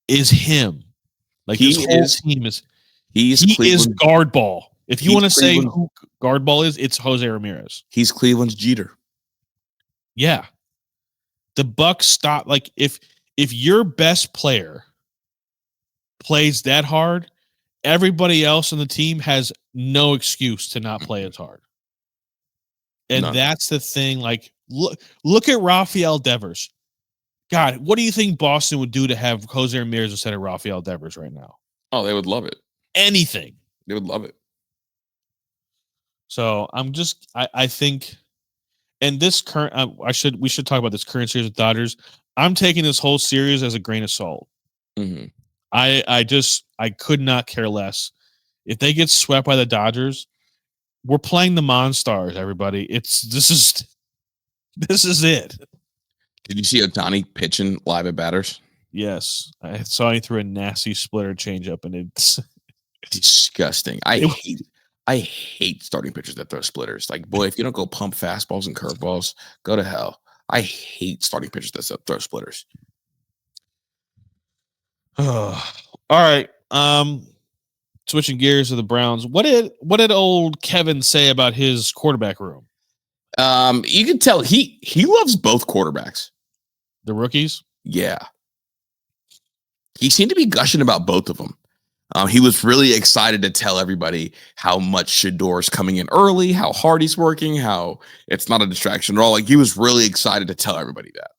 is him. Like, this whole team is he is guard ball. If you want to say who guard ball is, it's Jose Ramirez. He's Cleveland's Jeter. Yeah. The Bucks stop, like, if your best player plays that hard, everybody else on the team has no excuse to not play as hard. And that's the thing. Like, look at Rafael Devers. God, what do you think Boston would do to have Jose Ramirez instead of Rafael Devers right now? Oh, they would love it. Anything. They would love it. So I think, and this current, we should talk about this current series with Dodgers. I'm taking this whole series as a grain of salt. Mm-hmm. I could not care less. If they get swept by the Dodgers, we're playing the Monstars, everybody. This is it. Did you see Ohtani pitching live at batters? Yes. I saw he threw a nasty splitter changeup, and it's disgusting. I hate starting pitchers that throw splitters. Like, boy, if you don't go pump fastballs and curveballs, go to hell. I hate starting pitchers that throw splitters. All right. Switching gears to the Browns. What did old Kevin say about his quarterback room? You can tell he loves both quarterbacks. The rookies? Yeah. He seemed to be gushing about both of them. He was really excited to tell everybody how much Shador's coming in early, how hard he's working, how it's not a distraction at all. Like, he was really excited to tell everybody that.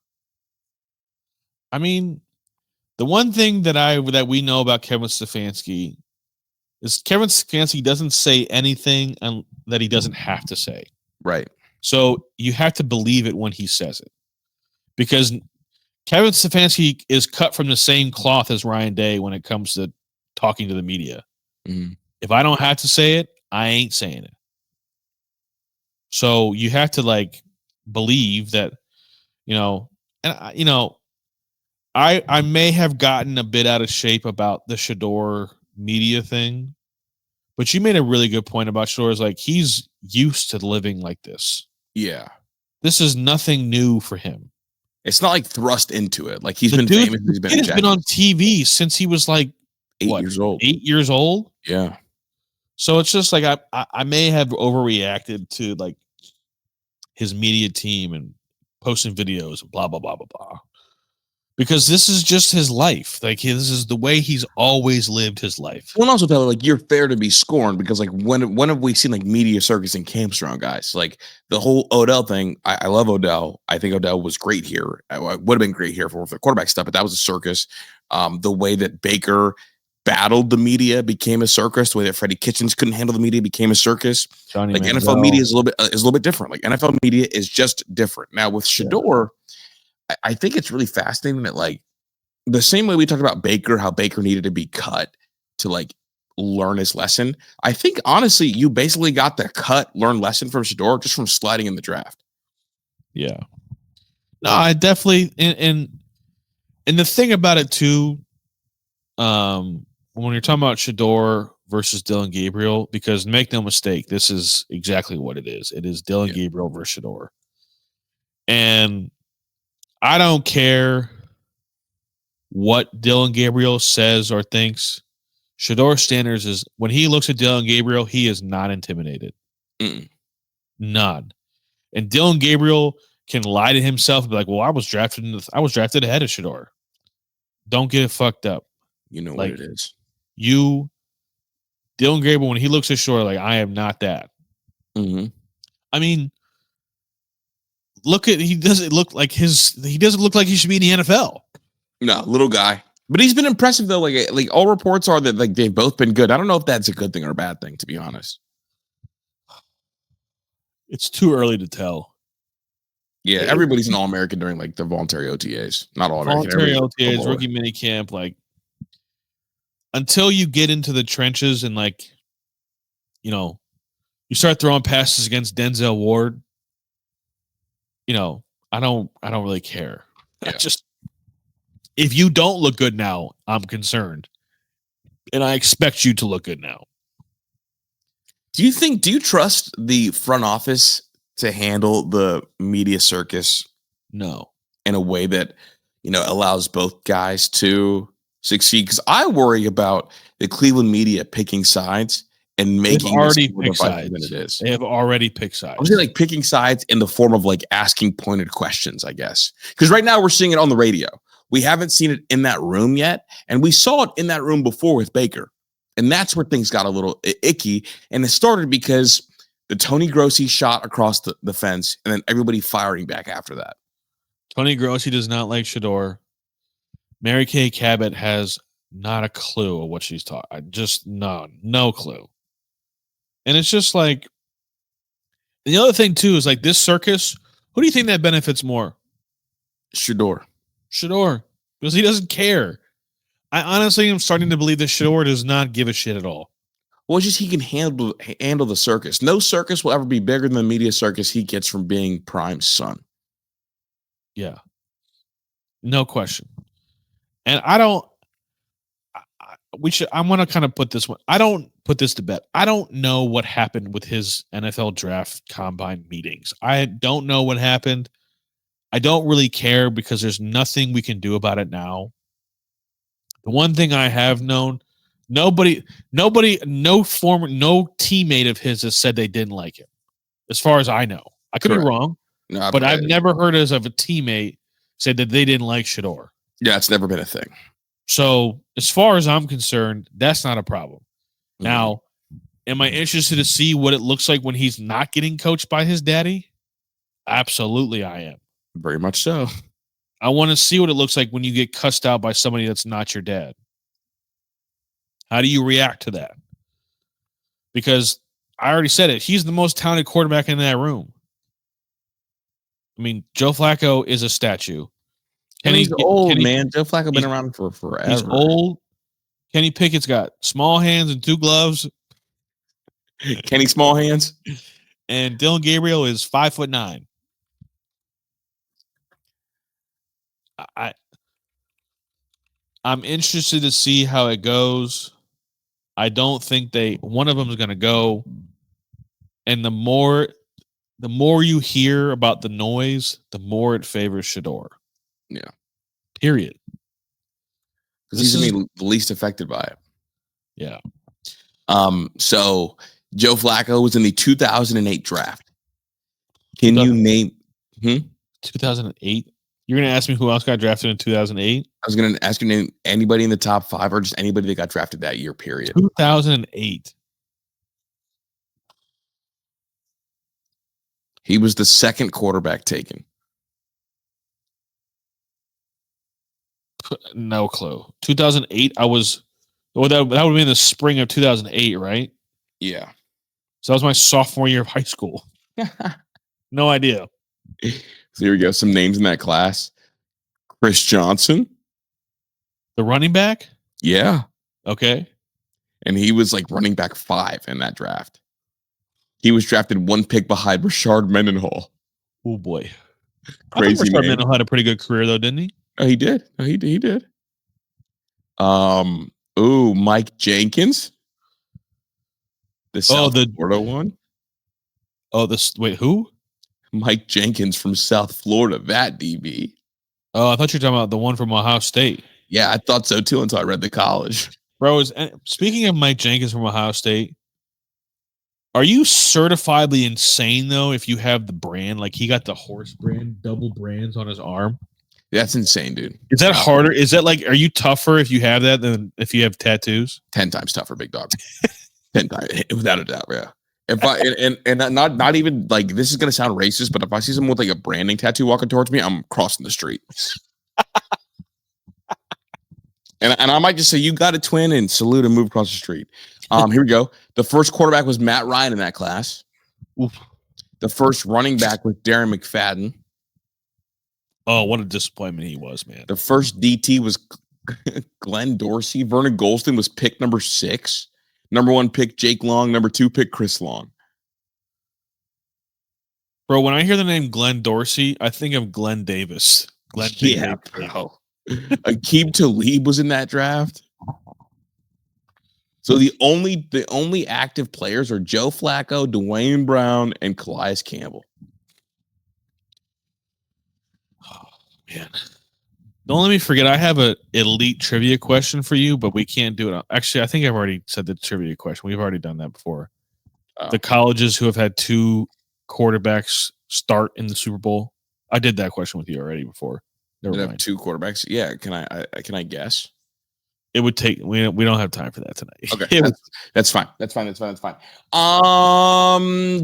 I mean, the one thing that we know about Kevin Stefanski is Kevin Stefanski doesn't say anything that he doesn't have to say. Right. So you have to believe it when he says it, because Kevin Stefanski is cut from the same cloth as Ryan Day when it comes to talking to the media. Mm-hmm. If I don't have to say it, I ain't saying it. So you have to, like, believe that, I may have gotten a bit out of shape about the Shador media thing, but you made a really good point about Shador. Is like, he's used to living like this. Yeah. This is nothing new for him. It's not like thrust into it. Like, he's been famous. He's been on TV since he was like 8 years old. 8 years old. Yeah. So it's just like I may have overreacted to, like, his media team and posting videos and blah blah blah blah blah, because this is just his life. Like, this is the way he's always lived his life. Well, and also tell her, like, you're fair to be scorned, because, like, when have we seen, like, media circus and camps around guys? Like, the whole Odell thing. I love Odell. I think Odell was great here. Would have been great here for the quarterback stuff, but that was a circus. The way that Baker battled the media became a circus. The way that Freddie Kitchens couldn't handle the media became a circus. Johnny like, Manziel. NFL media is a little bit different. Like, NFL media is just different. Now with Shador, I think it's really fascinating that, like, the same way we talked about Baker, how Baker needed to be cut to, like, learn his lesson. I think, honestly, you basically got the learn lesson from Shador just from sliding in the draft. Yeah. No, I definitely, and the thing about it too, when you're talking about Shador versus Dylan Gabriel, because make no mistake, this is exactly what it is. It is Dylan Gabriel versus Shador. And I don't care what Dylan Gabriel says or thinks. Shador Standers is, when he looks at Dylan Gabriel, he is not intimidated. None. And Dylan Gabriel can lie to himself and be like, well, I was drafted ahead of Shador. Don't get it fucked up. You know, like, what it is. Dylan Gabriel, when he looks at Shador, like, I am not that. Mm-hmm. I mean, he doesn't look like he should be in the NFL. No, little guy. But he's been impressive, though. Like all reports are that, like, they've both been good. I don't know if that's a good thing or a bad thing, to be honest. It's too early to tell. Yeah, everybody's an All-American during, like, the voluntary OTAs. Not All-American. Voluntary OTAs, rookie minicamp, like, until you get into the trenches and you start throwing passes against Denzel Ward, I don't really care. Yeah. If you don't look good now, I'm concerned. And I expect you to look good now. Do you trust the front office to handle the media circus? No. In a way that, allows both guys to succeed? Because I worry about the Cleveland media picking sides and making this more divisive than it is. They have already picked sides. I was like picking sides in the form of like asking pointed questions, I guess. Because right now we're seeing it on the radio. We haven't seen it in that room yet. And we saw it in that room before with Baker. And that's where things got a little icky. And it started because the Tony Grossi shot across the fence and then everybody firing back after that. Tony Grossi does not like Shedeur. Mary Kay Cabot has not a clue of what she's talking. Just no clue. And it's just like, the other thing too is like this circus. Who do you think that benefits more? Shedeur, because he doesn't care. I honestly am starting to believe that Shedeur does not give a shit at all. Well, it's just he can handle the circus. No circus will ever be bigger than the media circus he gets from being Prime's son. Yeah. No question. And I want to kind of put this one. I don't put this to bed. I don't know what happened with his NFL draft combine meetings. I don't know what happened. I don't really care because there's nothing we can do about it now. The one thing I have known, no teammate of his has said they didn't like him. As far as I know, I could be wrong, but I've never heard of a teammate said that they didn't like Shedeur. Yeah, it's never been a thing. So as far as I'm concerned, that's not a problem. Mm-hmm. Now, am I interested to see what it looks like when he's not getting coached by his daddy? Absolutely, I am. Very much so. I want to see what it looks like when you get cussed out by somebody that's not your dad. How do you react to that? Because I already said it. He's the most talented quarterback in that room. I mean, Joe Flacco is a statue. He's old, man. Joe Flacco been around for forever. He's old. Kenny Pickett's got small hands and 2 gloves. Kenny small hands. And Dylan Gabriel is 5'9". I'm interested to see how it goes. I don't think one of them is going to go. And the more you hear about the noise, the more it favors Shedeur. Yeah. Period. Because he's going to be the least affected by it. Yeah. So Joe Flacco was in the 2008 draft. Can you name 2008? You're going to ask me who else got drafted in 2008? I was going to ask you to name anybody in the top 5 or just anybody that got drafted that year, period. 2008. He was the second quarterback taken. No clue. 2008, that would have been in the spring of 2008, right? Yeah. So that was my sophomore year of high school. No idea. So here we go. Some names in that class. Chris Johnson. The running back? Yeah. Okay. And he was like running back 5 in that draft. He was drafted 1 pick behind Rashard Mendenhall. Oh, boy. Crazy Rashard Mendenhall had a pretty good career, though, didn't he? Oh, he did. He did. Mike Jenkins. The South Florida one. Wait, who? Mike Jenkins from South Florida, that DB. Oh, I thought you were talking about the one from Ohio State. Yeah, I thought so too until I read the college. Bro, speaking of Mike Jenkins from Ohio State, are you certifiably insane, though, if you have the brand? Like, he got the horse brand, double brands on his arm? That's insane, dude. Is that harder? Is that like, are you tougher if you have that than if you have tattoos? 10 times tougher, big dog. 10 times, without a doubt, yeah. If I and not even like, this is gonna sound racist, but if I see someone with like a branding tattoo walking towards me, I'm crossing the street. and I might just say, you got a twin, and salute and move across the street. Here we go. The first quarterback was Matt Ryan in that class. Oof. The first running back was Darren McFadden. Oh, what a disappointment he was, man. The first DT was Glenn Dorsey. Vernon Golston was pick number 6. Number 1 pick Jake Long. Number 2 pick Chris Long. Bro, when I hear the name Glenn Dorsey, I think of Glenn Davis. Glenn Yeah, bro. Aqib Talib was in that draft. So the only active players are Joe Flacco, Dwayne Brown, and Calais Campbell. Oh, man. Don't let me forget, I have an elite trivia question for you, but we can't do it. Actually, I think I've already said the trivia question. We've already done that before. The colleges who have had 2 quarterbacks start in the Super Bowl. I did that question with you already before. Never mind. Have 2 quarterbacks. Yeah. Can I guess? It would take. We don't have time for that tonight. Okay, that's fine. That's fine.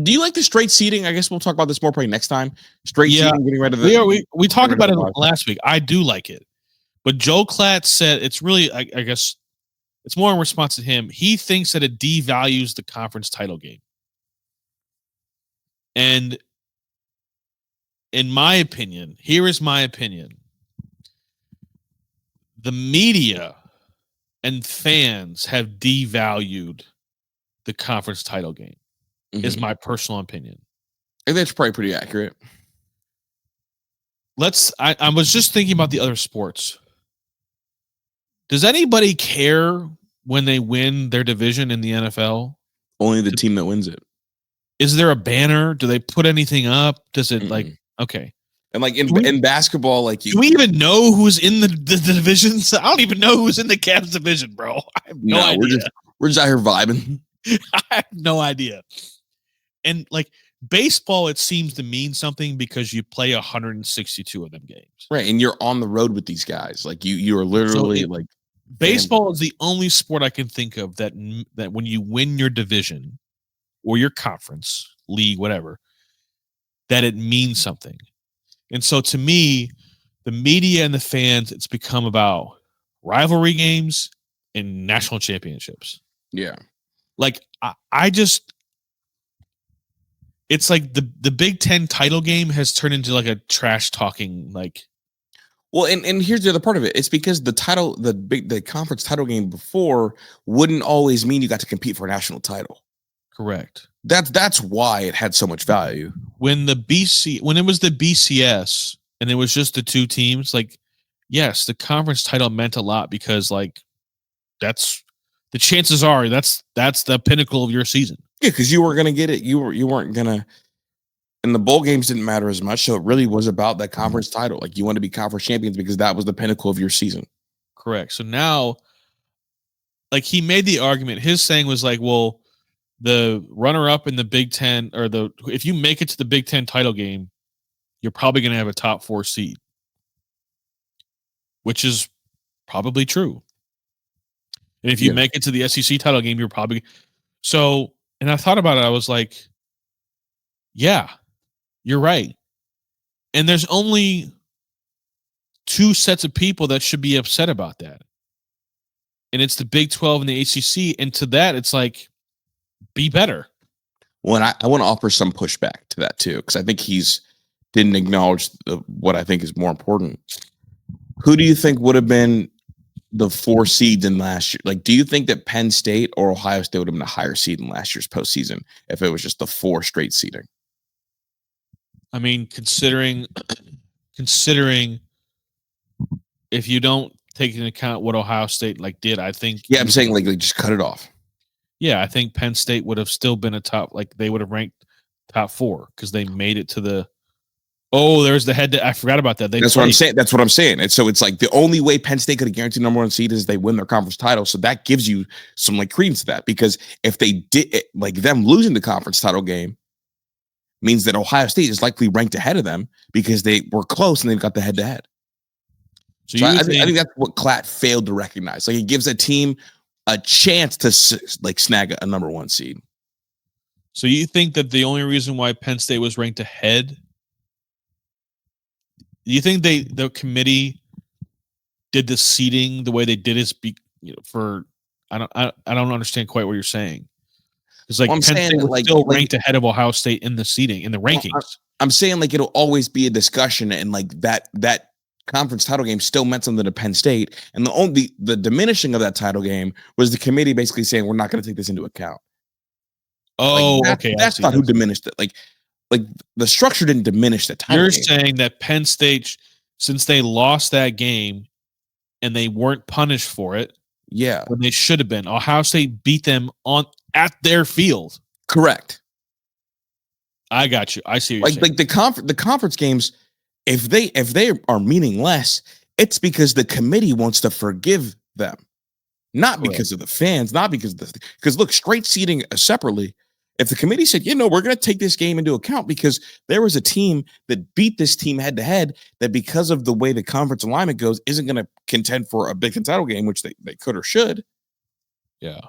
Do you like the straight seating? I guess we'll talk about this more probably next time. Straight seating, getting rid of the. We talked about it last week. I do like it, but Joe Klatt said it's really. I guess it's more in response to him. He thinks that it devalues the conference title game, and in my opinion, here is my opinion: the media and fans have devalued the conference title game, is my personal opinion. I think that's probably pretty accurate. I was just thinking about the other sports. Does anybody care when they win their division in the NFL? Only the team that wins it. Is there a banner? Do they put anything up? Does it okay. And like in basketball, like do we even know who's in the divisions? I don't even know who's in the Cavs division, bro. I have no idea. We're just out here vibing. I have no idea. And like baseball, it seems to mean something because you play 162 of them games. Right. And you're on the road with these guys. Like you are literally baseball is the only sport I can think of that when you win your division or your conference, league, whatever, that it means something. And so to me, the media and the fans, it's become about rivalry games and national championships. Yeah. Like I just, it's like the Big Ten title game has turned into like a trash talking, like. Well, and here's the other part of it. It's because the conference title game before wouldn't always mean you got to compete for a national title. Correct. That's why it had so much value. When it was the BCS and it was just the 2 teams, like, yes, the conference title meant a lot because like that's the chances are that's the pinnacle of your season. Yeah, because you were gonna get it. You weren't gonna, and the bowl games didn't matter as much. So it really was about that conference title. Like you want to be conference champions because that was the pinnacle of your season. Correct. So now, like he made the argument. His saying was like, well, the runner-up in the Big Ten, or if you make it to the Big Ten title game, you're probably going to have a top 4 seed, which is probably true. And if you make it to the SEC title game, you're probably so. And I thought about it. I was like, yeah, you're right. And there's only 2 sets of people that should be upset about that, and it's the Big 12 and the ACC. And to that, it's like, be better. Well, I want to offer some pushback to that too, because I think he's didn't acknowledge what I think is more important. Who do you think would have been the 4 seeds in last year? Like, do you think that Penn State or Ohio State would have been a higher seed in last year's postseason if it was just the 4 straight seeding? I mean, considering if you don't take into account what Ohio State did, I think. Yeah, I'm saying like just cut it off. Yeah, I think Penn State would have still been they would have ranked top 4 because they made it to the. Oh, there's the head. I forgot about that. That's what I'm saying. That's what I'm saying. And so it's like the only way Penn State could have guaranteed number 1 seed is they win their conference title. So that gives you some credence to that, because if they did them losing the conference title game means that Ohio State is likely ranked ahead of them because they were close and they've got the head to head. So I think that's what Klatt failed to recognize. Like, it gives a team a chance to snag a number 1 seed. So you think that the only reason why Penn State was ranked ahead, do you think the committee did the seeding the way they did is I don't understand quite what you're saying. It's like Penn State was still ranked ahead of Ohio State in the seeding, in the rankings. I'm saying it'll always be a discussion, and that conference title game still meant something to Penn State. And the diminishing of that title game was the committee basically saying, we're not going to take this into account. Oh, okay. That's not who diminished it. Like the structure didn't diminish the title You're game. saying that Penn State, since they lost that game and they weren't punished for it, when they should have been, Ohio State beat them at their field. Correct. I got you. I see what you're saying. Like the conference games, if they are meaningless, it's because the committee wants to forgive them, not because of the fans, not because because look, straight seating separately. If the committee said, we're going to take this game into account because there was a team that beat this team head to head, that because of the way the conference alignment goes, isn't going to contend for a Big Ten title game, which they could or should. Yeah.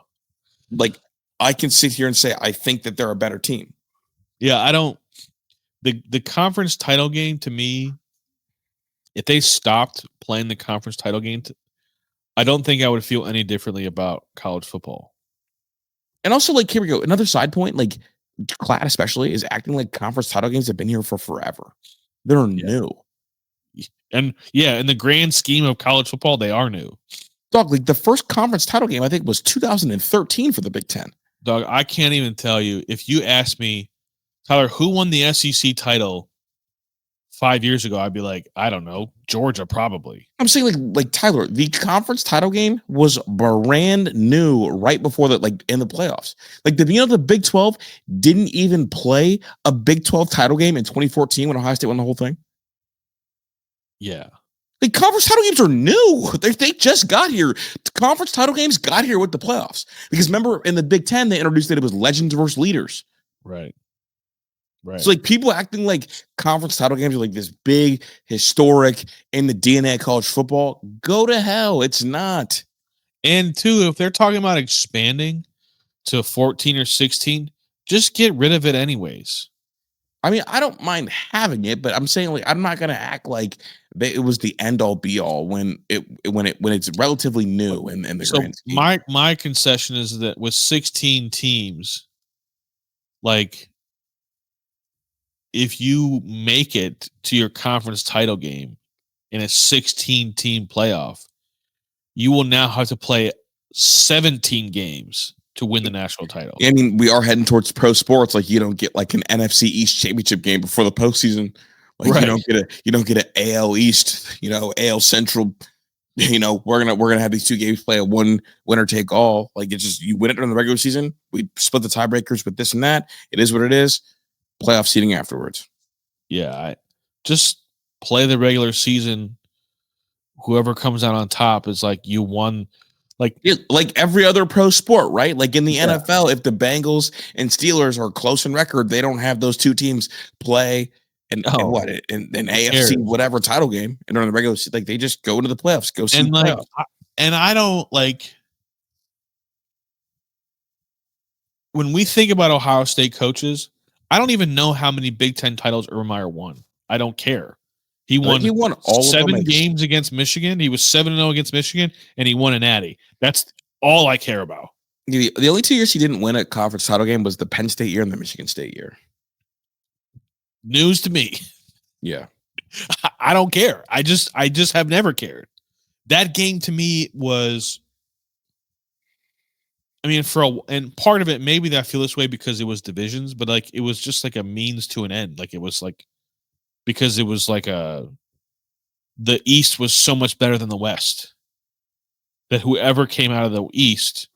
Like, I can sit here and say, I think that they're a better team. Yeah, I don't. The conference title game, to me, if they stopped playing the conference title game, I don't think I would feel any differently about college football. And also, like, here we go. Another side point, like, Clad especially is acting like conference title games have been here for forever. They're new. And in the grand scheme of college football, they are new. Dog, like the first conference title game, I think, was 2013 for the Big Ten. Dog, I can't even tell you. If you ask me, Tyler, who won the SEC title 5 years ago, I'd be like, I don't know, Georgia probably. I'm saying like Tyler, the conference title game was brand new right before that, like in the playoffs. Like the Big 12 didn't even play a Big 12 title game in 2014 when Ohio State won the whole thing. Yeah. The conference title games are new. They just got here. The conference title games got here with the playoffs. Because remember, in the Big Ten, they introduced that it was legends versus leaders. Right. So like people acting like conference title games are like this big, historic in the DNA of college football. Go to hell. It's not. And two, if they're talking about expanding to 14 or 16, just get rid of it anyways. I mean, I don't mind having it, but I'm saying like I'm not gonna act like it was the end all be all when it's relatively new in the grand scheme. My concession is that with 16 teams, like, if you make it to your conference title game in a 16-team playoff, you will now have to play 17 games to win the national title. I mean, we are heading towards pro sports. Like, you don't get like an NFC East championship game before the postseason. Like, right. You don't get an AL East, AL Central. We're gonna have these two games play a one winner take all. Like, it's just you win it during the regular season. We split the tiebreakers with this and that. It is what it is. Playoff seeding afterwards. Yeah, I just play the regular season. Whoever comes out on top is like you won. Like every other pro sport, right? Like in the NFL, if the Bengals and Steelers are close in record, they don't have those two teams play and AFC whatever title game and during the regular season, like they just go into the playoffs, go see. And I don't like when we think about Ohio State coaches. I don't even know how many Big Ten titles Urban Meyer won. I don't care. He won all 7 games against Michigan. He was 7-0 against Michigan, and he won a natty. That's all I care about. The only 2 years he didn't win a conference title game was the Penn State year and the Michigan State year. News to me. Yeah. I don't care. I just have never cared. That game to me was, I mean, and part of it, maybe that I feel this way because it was divisions, but like it was just like a means to an end. Like it was like, because it was like the East was so much better than the West that whoever came out of the East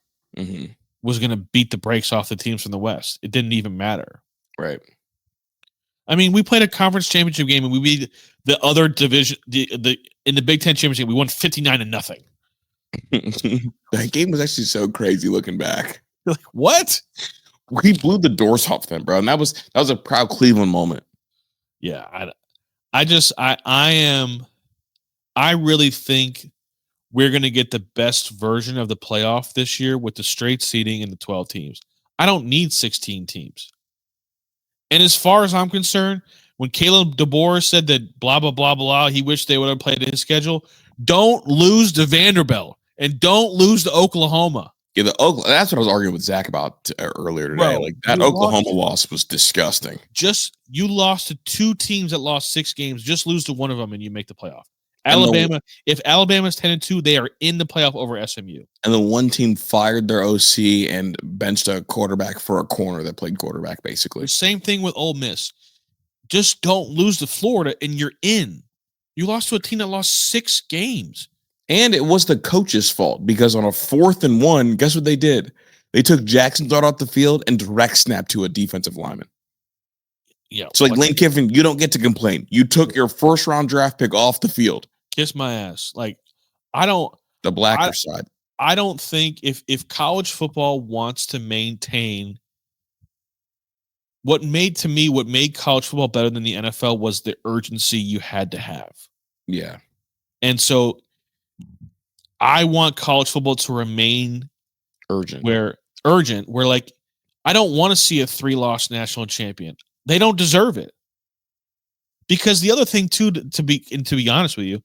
was going to beat the brakes off the teams from the West. It didn't even matter. Right. I mean, we played a conference championship game and we beat the other division, in the Big Ten championship, we won 59-0. That game was actually so crazy looking back. You're like, what? We blew the doors off them, bro. And that was a proud Cleveland moment. Yeah. I really think we're going to get the best version of the playoff this year with the straight seeding and the 12 teams. I don't need 16 teams. And as far as I'm concerned, when Caleb DeBoer said that blah, blah, blah, blah, he wished they would have played his schedule, don't lose to Vanderbilt and don't lose to Oklahoma. Yeah, that's what I was arguing with Zach about earlier today. Bro, like that Oklahoma loss was disgusting. You lost to 2 teams that lost 6 games. Just lose to one of them and you make the playoff. If Alabama's 10-2, they are in the playoff over SMU. And the one team fired their OC and benched a quarterback for a corner that played quarterback, basically. The same thing with Ole Miss. Just don't lose to Florida, and you're in. You lost to a team that lost 6 games. And it was the coach's fault because on a 4th and 1, guess what they did? They took Jackson Dart off the field and direct snapped to a defensive lineman. Yeah. So, like, Lane Kiffin, you don't get to complain. You took your first-round draft pick off the field. Kiss my ass. Like, I don't. The blacker side. I don't think if college football wants to maintain what made college football better than the NFL was the urgency you had to have. Yeah. And so I want college football to remain urgent. Where like I don't want to see a 3-loss national champion. They don't deserve it. Because the other thing too, to be honest with you,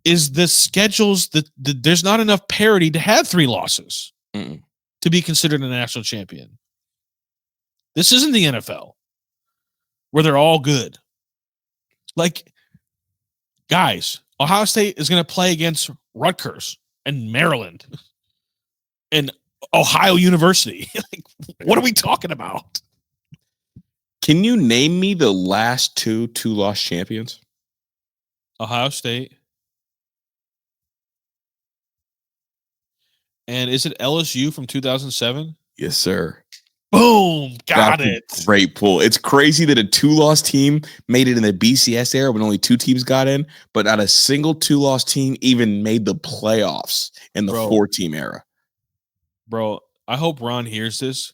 is the schedules that there's not enough parity to have 3 losses to be considered a national champion. This isn't the NFL where they're all good. Like, guys, Ohio State is going to play against Rutgers and Maryland and Ohio University. Like, what are we talking about? Can you name me the last 2-loss champions? Ohio State. And is it LSU from 2007? Yes, sir. Boom. Got it. Great pull. It's crazy that a 2-loss team made it in the BCS era when only 2 teams got in, but not a single 2-loss team even made the playoffs in the 4-team era. Bro, I hope Ron hears this.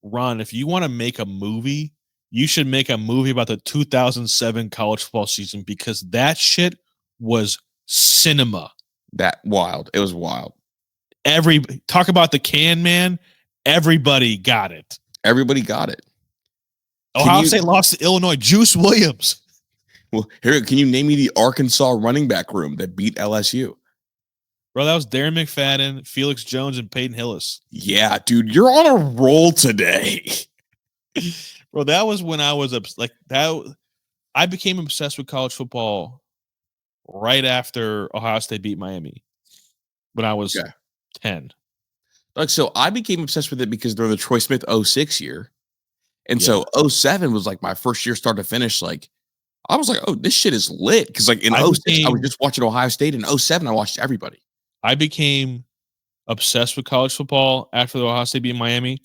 Ron, if you want to make a movie, you should make a movie about the 2007 college football season because that shit was cinema. That wild. It was wild. Talk about the can man. Everybody got it. Everybody got it. Ohio State lost to Illinois. Juice Williams. Well, here, can you name me the Arkansas running back room that beat LSU? Bro, that was Darren McFadden, Felix Jones, and Peyton Hillis. Yeah, dude, you're on a roll today. Bro, that was when I was like that. I became obsessed with college football right after Ohio State beat Miami when I was 10. Like, so I became obsessed with it because they're the Troy Smith 06 year. And so 07 was like my first year start to finish. Like, I was like, oh, this shit is lit. Because like in 06, I was just watching Ohio State. In 07, I watched everybody. I became obsessed with college football after the Ohio State beat Miami.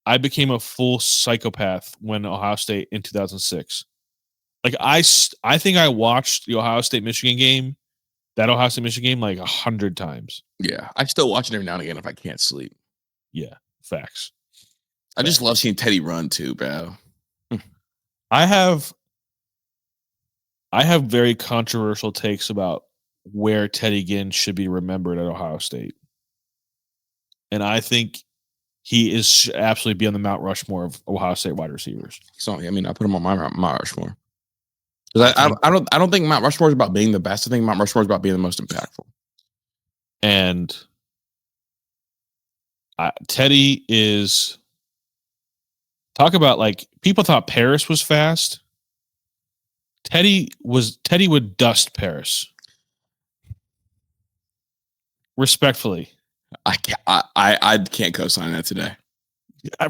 I became a full psychopath when Ohio State in 2006. Like, I think I watched the Ohio State-Michigan game, that Ohio State-Michigan game, like 100 times. Yeah, I still watch it every now and again if I can't sleep. Yeah, facts. I just love seeing Teddy run too, bro. I have very controversial takes about where Teddy Ginn should be remembered at Ohio State. And I think he is absolutely be on the Mount Rushmore of Ohio State wide receivers. So, I mean, I put him on my Mount Rushmore. Because I don't think Mount Rushmore is about being the best. I think Mount Rushmore is about being the most impactful. And Teddy is talk about like people thought Paris was fast. Teddy would dust Paris. Respectfully. I can't co-sign that today.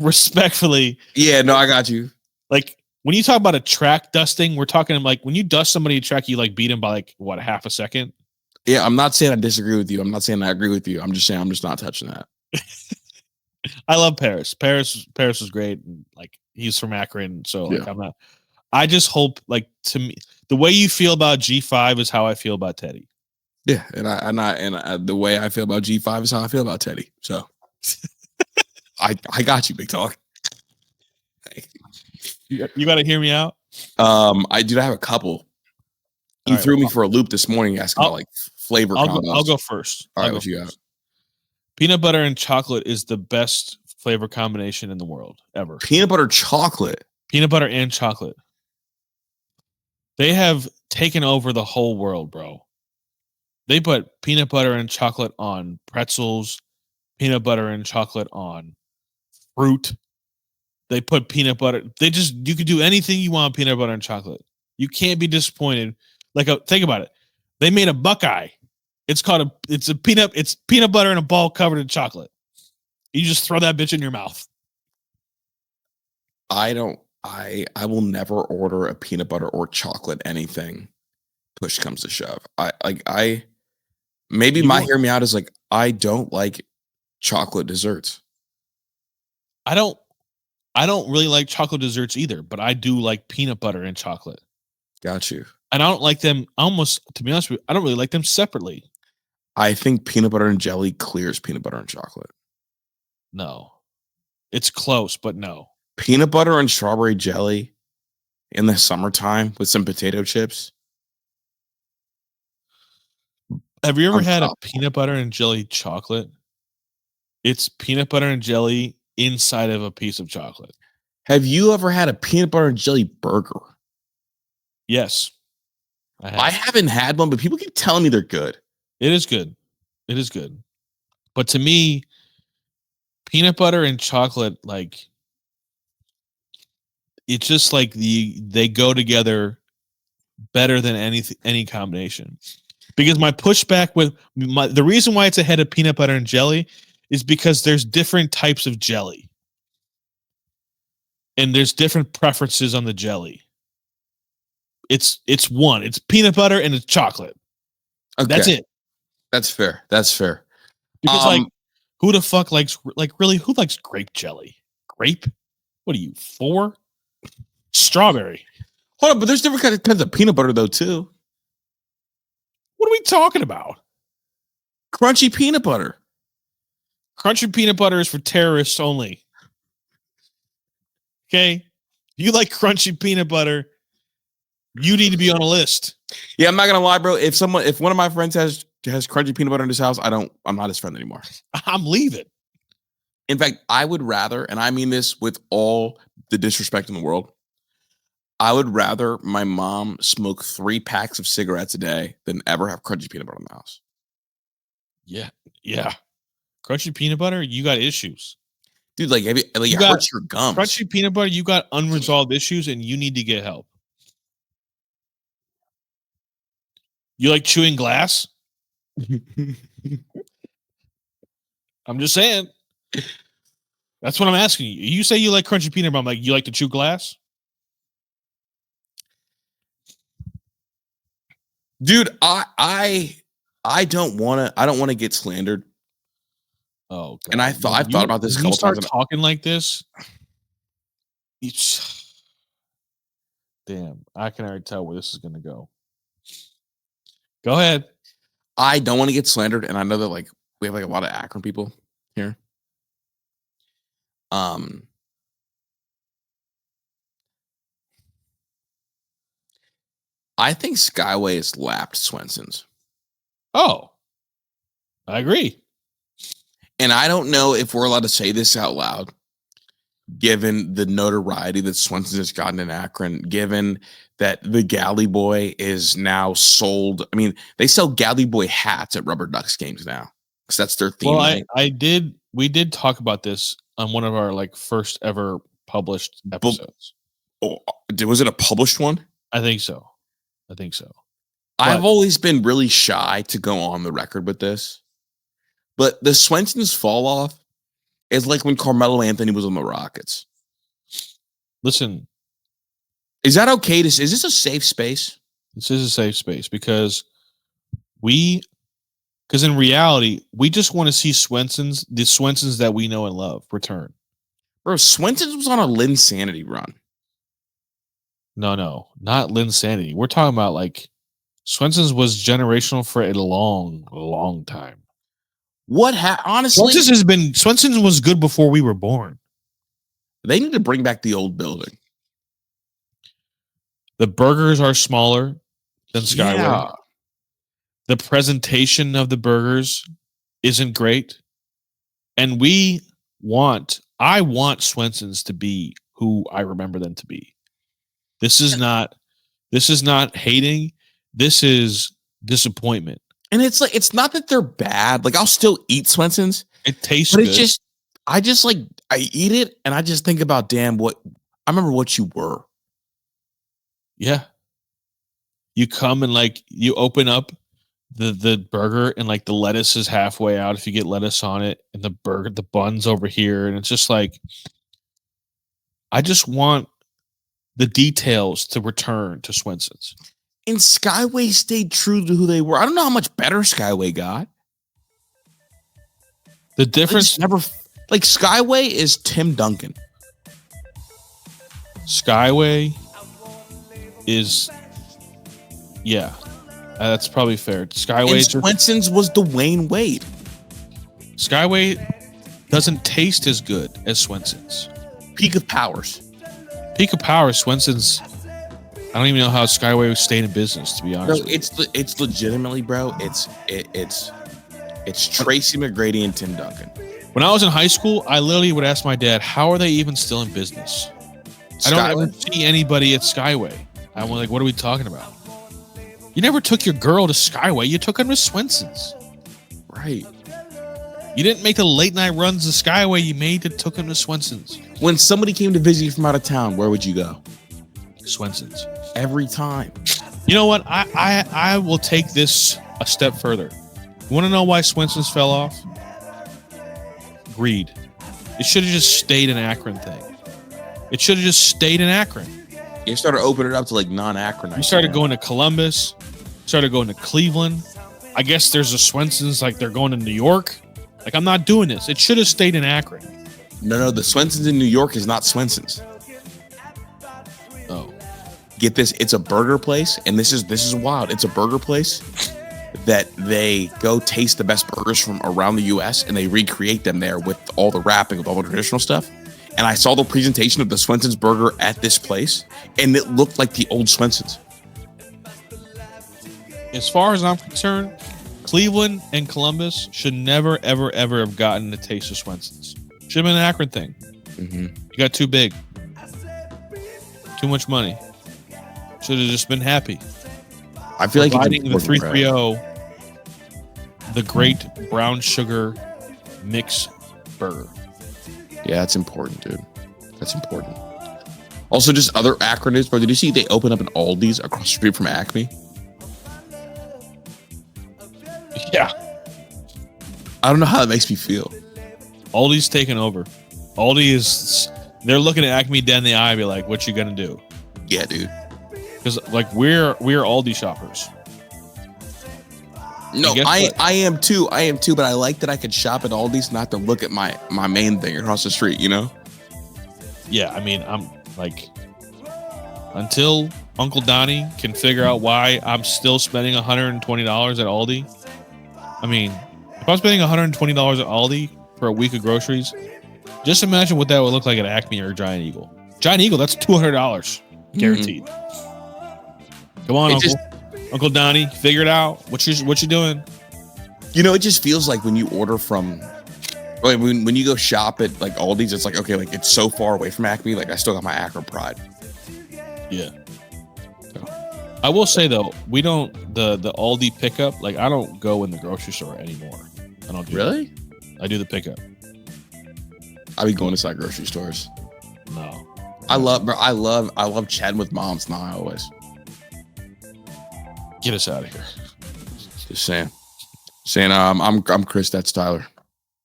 Respectfully. Yeah, no, I got you. Like when you talk about a track dusting, we're talking like when you dust somebody in track, you like beat him by like what, half a second? Yeah, I'm not saying I disagree with you. I'm not saying I agree with you. I'm just saying I'm just not touching that. I love Paris. Paris was great. And, like he's from Akron, so like I just hope like to me the way you feel about G5 is how I feel about Teddy. Yeah, and the way I feel about G5 is how I feel about Teddy. So I got you, big talk. You got to hear me out. I have a couple. You threw me for a loop this morning asking about like flavor combos. I'll go first. All right, what you got? Peanut butter and chocolate is the best flavor combination in the world ever. Peanut butter chocolate. Peanut butter and chocolate. They have taken over the whole world, bro. They put peanut butter and chocolate on pretzels, peanut butter and chocolate on fruit. They put peanut butter. You could do anything you want with peanut butter and chocolate. You can't be disappointed. Like, think about it. They made a Buckeye. It's peanut butter in a ball covered in chocolate. You just throw that bitch in your mouth. I will never order a peanut butter or chocolate anything. Push comes to shove. Maybe You my won't- hear me out is like, I don't like chocolate desserts. I don't really like chocolate desserts either, but I do like peanut butter and chocolate. Got you. And I don't like them to be honest with you, I don't really like them separately. I think peanut butter and jelly clears peanut butter and chocolate. No. It's close, but no. Peanut butter and strawberry jelly in the summertime with some potato chips. Have you ever had a Unstoppable. peanut butter and jelly chocolate? It's peanut butter and jelly inside of a piece of chocolate. Have you ever had a peanut butter and jelly burger? Yes. I haven't had one, but people keep telling me they're good. It is good. It is good. But to me, peanut butter and chocolate, like, it's just like they go together better than any combination. Because my pushback with the reason why it's ahead of peanut butter and jelly is because there's different types of jelly. And there's different preferences on the jelly. It's peanut butter and it's chocolate. Okay. That's it. That's fair. That's fair. Because who the fuck likes who likes grape jelly? Grape? What are you, 4? Strawberry. Hold on, but there's different kinds of peanut butter though too. What are we talking about? Crunchy peanut butter. Crunchy peanut butter is for terrorists only. Okay? You like crunchy peanut butter, you need to be on a list. Yeah, I'm not gonna lie, bro. If one of my friends has crunchy peanut butter in his house, I'm not his friend anymore. I'm leaving. In fact, I would rather, and I mean this with all the disrespect in the world, I would rather my mom smoke 3 packs of cigarettes a day than ever have crunchy peanut butter in the house. Yeah. Yeah. Crunchy peanut butter, you got issues. Dude, it hurts your gums. Crunchy peanut butter, you got unresolved issues and you need to get help. You like chewing glass? I'm just saying. That's what I'm asking you. You say you like crunchy peanut butter. I'm like, you like to chew glass? Dude, I don't want to get slandered. Oh, God. And I've thought about this a couple start times. Talking like this. Damn, I can already tell where this is going to go. Go ahead. I don't want to get slandered, and I know that we have a lot of Akron people here. I think Skyway has lapped Swenson's. Oh, I agree. And I don't know if we're allowed to say this out loud, given the notoriety that Swenson has gotten in Akron, given that the Galley Boy is now sold. I mean, they sell Galley Boy hats at Rubber Ducks games now because that's their theme. Well, we did talk about this on one of our first ever published episodes. Was it a published one? I think so. I've always been really shy to go on the record with this, but the Swenson's fall off is like when Carmelo Anthony was on the Rockets. Listen, is that okay? Is this a safe space? This is a safe space because in reality, we just want to see the Swensons that we know and love return. Bro, Swenson's was on a Linsanity run. No, not Linsanity. We're talking about Swenson's was generational for a long, long time. Honestly, Swenson's was good before we were born. They need to bring back the old building. The burgers are smaller than Skyway. Yeah. The presentation of the burgers isn't great. And I want Swenson's to be who I remember them to be. This is not hating. This is disappointment. And it's not that they're bad. I'll still eat Swenson's. It tastes good. I eat it and I just think about, damn, I remember what you were. Yeah. You come and you open up the burger and like the lettuce is halfway out if you get lettuce on it, and the bun's over here, and it's just like I just want the details to return to Swenson's. And Skyway stayed true to who they were. I don't know how much better Skyway got. The difference never like Skyway is Tim Duncan. Skyway is that's probably fair. Skyway and Swenson's was Dwayne Wade. Skyway doesn't taste as good as Swenson's. Peak of powers. Swenson's. I don't even know how Skyway stayed in business, to be honest. Bro, it's legitimately, bro. It's Tracy McGrady and Tim Duncan. When I was in high school, I literally would ask my dad, "How are they even still in business?" I don't ever see anybody at Skyway. I'm like, "What are we talking about?" You never took your girl to Skyway. You took her to Swenson's. Right. You didn't make the late night runs to Skyway. You took him to Swenson's. When somebody came to visit you from out of town, where would you go? Swenson's. Every time. You know what? I will take this a step further. You want to know why Swenson's fell off? Greed. It should have just stayed an Akron thing. You started opening it up to like non-Akron. You started going to Columbus, started going to Cleveland. I guess there's a Swenson's like they're going to New York. Like, I'm not doing this. It should have stayed in Akron. No, the Swenson's in New York is not Swenson's. Oh. Get this, it's a burger place, and this is wild. It's a burger place that they go taste the best burgers from around the US and they recreate them there with all the wrapping, with all the traditional stuff. And I saw the presentation of the Swenson's burger at this place, and it looked like the old Swenson's. As far as I'm concerned, Cleveland and Columbus should never, ever, ever have gotten a taste of Swenson's. Should have been an Akron thing. Mm-hmm. You got too big. Too much money. Should have just been happy. I feel like the 330, the great brown sugar mix burger. Yeah, that's important, dude. That's important. Also, just other Akron news, bro. Did you see they opened up an Aldi's across the street from Acme? Yeah. I don't know how that makes me feel. Aldi's taking over. They're looking at Acme dead in the eye and be like, what you gonna do? Yeah, dude. Because like we're Aldi shoppers. No, I am too, but I like that I could shop at Aldi's, not to look at my main thing across the street, you know? Yeah, I mean, I'm like, until Uncle Donnie can figure out why I'm still spending $120 at Aldi. I mean, if I'm spending $120 at Aldi for a week of groceries, just imagine what that would look like at Acme or Giant Eagle. Giant Eagle, that's $200 guaranteed. Come on, Uncle Donnie, figure it out. What you doing? You know, it just feels like when you order from, like when you go shop at like Aldi's, it's like, okay, like it's so far away from Acme, like I still got my Akron pride. Yeah. I will say though, we don't the Aldi pickup. Like I don't go in the grocery store anymore. I don't do really. That. I do the pickup. I be going inside grocery stores. No. I love chatting with moms now. Always. Get us out of here. Just saying. I'm Chris. That's Tyler.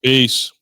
Peace.